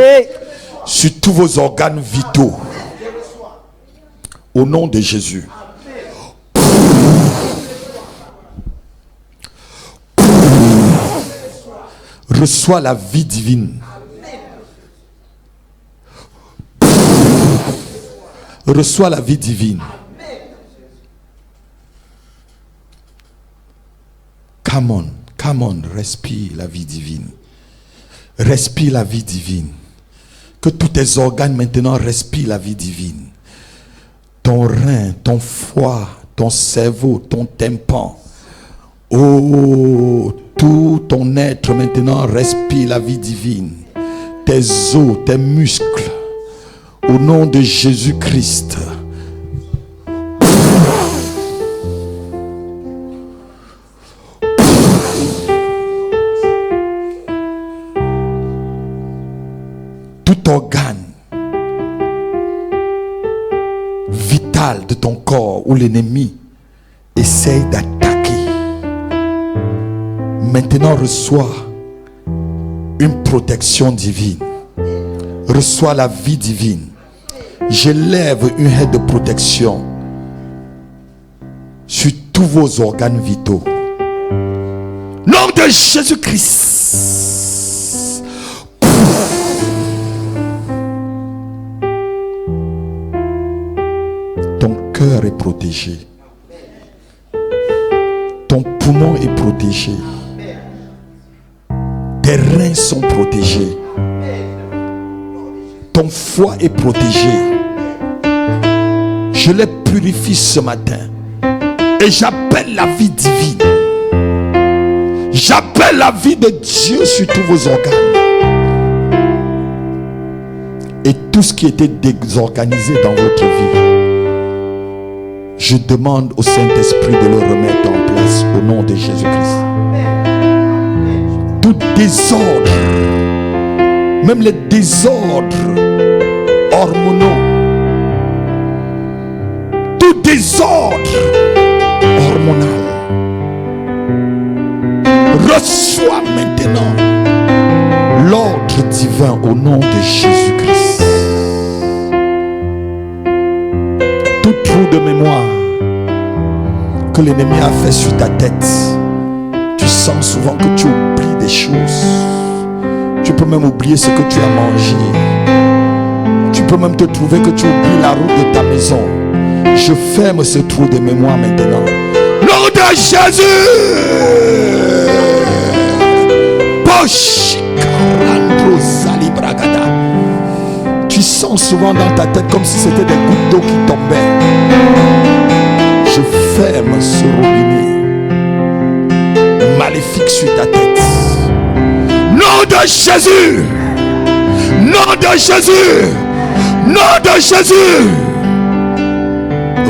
sur tous vos organes vitaux. Au nom de Jésus. Reçois la vie divine. Reçois la vie divine. Come on, respire la vie divine. Respire la vie divine. Que tous tes organes maintenant respirent la vie divine. Ton rein, ton foie, ton cerveau, ton tympan. Oh, tout ton être maintenant respire la vie divine. Tes os, tes muscles. Au nom de Jésus-Christ. Tout organe vital de ton corps où l'ennemi essaye d'attaquer, maintenant reçois une protection divine. Reçois la vie divine. J'élève une aide de protection sur tous vos organes vitaux. Nom de Jésus-Christ. Ton cœur est protégé. Ton poumon est protégé. Tes reins sont protégés. Ton foie est protégé. Je les purifie ce matin. Et j'appelle la vie divine. J'appelle la vie de Dieu sur tous vos organes. Et tout ce qui était désorganisé dans votre vie, je demande au Saint-Esprit de le remettre en place au nom de Jésus-Christ. Tout désordre, même les désordres hormonaux, tout désordre hormonal, reçois maintenant l'ordre divin au nom de Jésus-Christ. Tout trou de mémoire que l'ennemi a fait sur ta tête, tu sens souvent que tu oublies des choses. Tu peux même oublier ce que tu as mangé. Tu peux même te trouver que tu oublies la route de ta maison. Je ferme ce trou de mémoire maintenant. Nom de Jésus. Tu sens souvent dans ta tête comme si c'était des gouttes d'eau qui tombaient. Je ferme ce robinet maléfique sur ta tête. Nom de Jésus. Nom de Jésus. Nom de Jésus.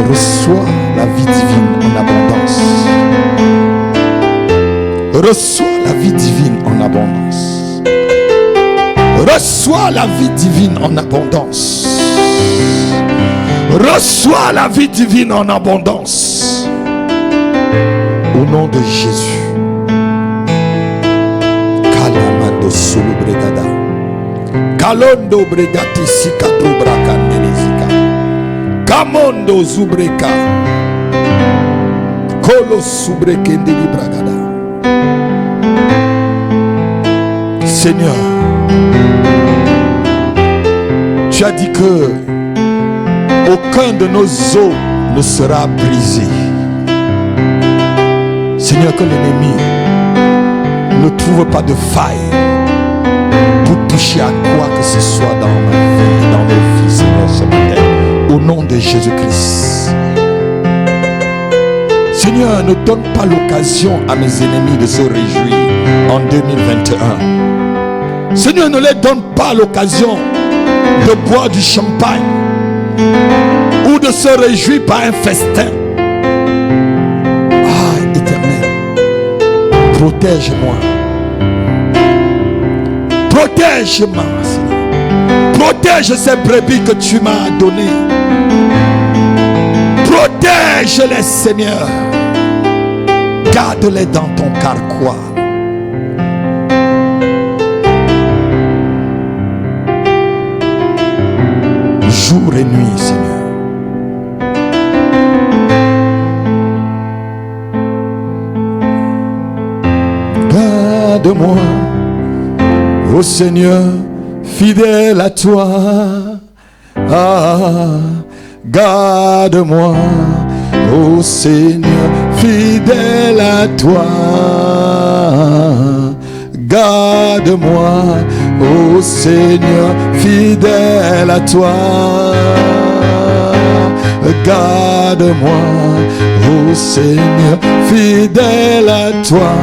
Reçois la vie divine en abondance. Reçois la vie divine en abondance. Reçois la vie divine en abondance. Reçois la vie divine en abondance. Au nom de Jésus. Kalamando solo bregada. Kalondo bregati sikadro brakandelizika. Kamondo zubreka. Kolo subrekendeli bragada. Seigneur, tu as dit que aucun de nos os ne sera brisé. Seigneur, que l'ennemi ne trouve pas de faille pour toucher à quoi que ce soit dans ma vie, dans nos vies, Seigneur, ce matin. Au nom de Jésus-Christ. Seigneur, ne donne pas l'occasion à mes ennemis de se réjouir en 2021. Seigneur, ne les donne pas l'occasion de boire du champagne ou de se réjouir par un festin. Ah, Éternel, protège-moi. Protège-moi, Seigneur. Protège ces brebis que tu m'as données. Protège-les, Seigneur. Garde-les dans ton carquois. Jour et nuit, Seigneur. Garde-moi, ô Seigneur, fidèle à toi. Ah, garde-moi, ô Seigneur, fidèle à toi. Garde-moi, ô Seigneur, fidèle à toi. Garde-moi, ô Seigneur, fidèle à toi.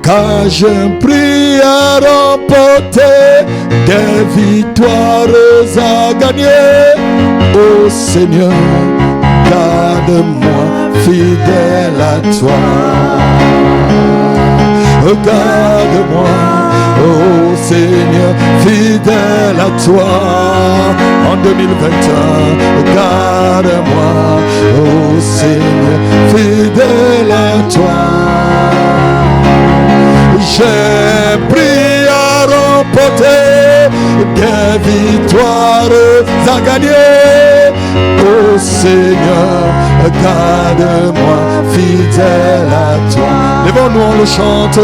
Car j'ai un prix à remporter, des victoires à gagner. Ô Seigneur, garde-moi, fidèle à toi. Garde-moi, ô Seigneur, fidèle à toi. En 2021, garde-moi, ô Seigneur, fidèle à toi. J'ai pris à remporter, des victoires à gagner. Ô Seigneur, garde-moi, fidèle à toi. Lèvons-nous, on le chante.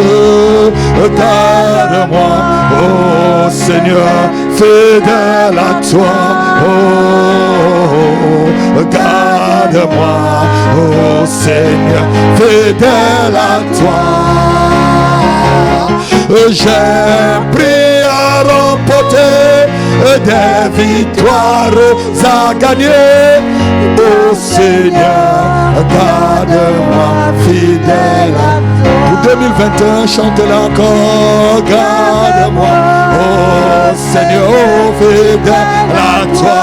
Garde-moi, ô Seigneur, fidèle à toi. Oh, garde-moi, ô Seigneur, fidèle à toi. J'ai pris à remporter, des victoires à gagner. Ô Seigneur, garde-moi, fidèle à toi. Pour 2021, chante-la encore. Garde-moi, ô Seigneur, fidèle à toi.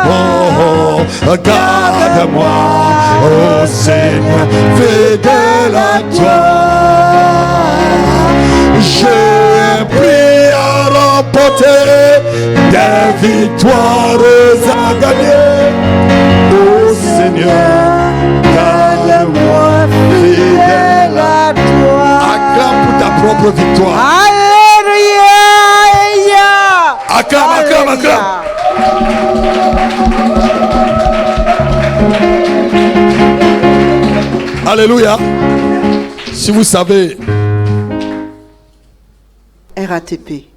Oh, garde-moi, ô Seigneur, fidèle à toi. J'ai pris à remporter, des victoires à gagner. Ô Seigneur, garde-moi, fidèle à toi. Acclame pour ta propre victoire. Alléluia. Acclame, acclame, acclame. Alléluia. Si vous savez, RATP,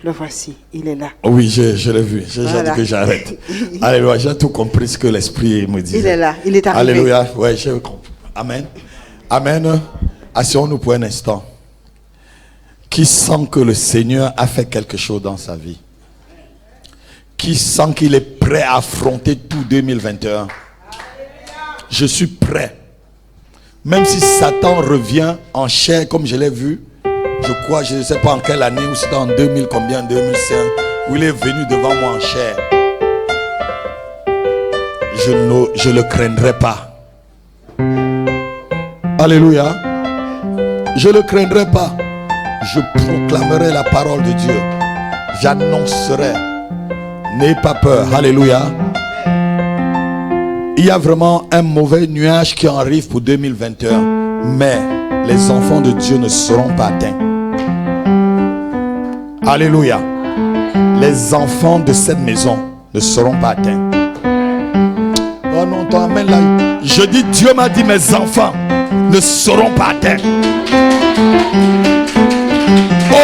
le voici, il est là. oui, je l'ai vu. J'ai déjà dit que j'arrête. Alléluia, j'ai tout compris ce que l'Esprit me dit. Il est là, il est arrivé. Alléluia, ouais, j'ai compris. Amen. Amen. Asseyons-nous pour un instant. Qui sent que le Seigneur a fait quelque chose dans sa vie? Qui sent qu'il est prêt à affronter tout 2021? Je suis prêt. Même si Satan revient en chair comme je l'ai vu, je crois, je ne sais pas en quelle année, ou c'était en 2000 combien, 2005, où il est venu devant moi en chair. Je ne le craindrai pas. Alléluia. Je ne le craindrai pas. Je proclamerai la parole de Dieu. J'annoncerai. N'ayez pas peur. Alléluia. Il y a vraiment un mauvais nuage qui arrive pour 2021. Mais les enfants de Dieu ne seront pas atteints. Alléluia. Les enfants de cette maison ne seront pas atteints. Oh non, toi, amen là. Je dis, Dieu m'a dit, mes enfants ne seront pas atteints.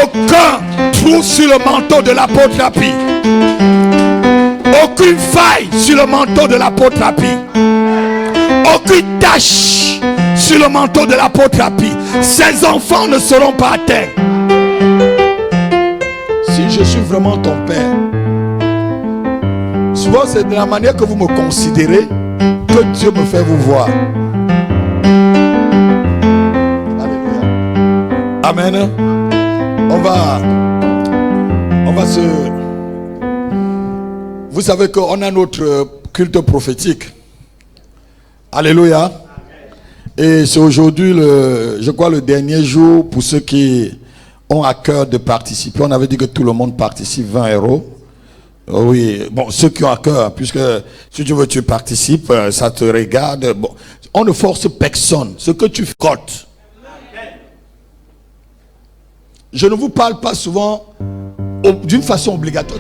Aucun trou sur le manteau de l'apôtre Lapi. Aucune faille sur le manteau de l'apôtre Happy. Aucune tache sur le manteau de l'apôtre Happy. Ses enfants ne seront pas atteints. Si je suis vraiment ton père, souvent c'est de la manière que vous me considérez que Dieu me fait vous voir. Alléluia. Amen. On va se... Vous savez qu'on a notre culte prophétique. Alléluia. Et c'est aujourd'hui, je crois, le dernier jour pour ceux qui ont à cœur de participer. On avait dit que tout le monde participe 20 €. Oui, bon, ceux qui ont à cœur, puisque si tu veux, tu participes, ça te regarde. Bon, on ne force personne. Ce que tu frottes. Je ne vous parle pas souvent d'une façon obligatoire.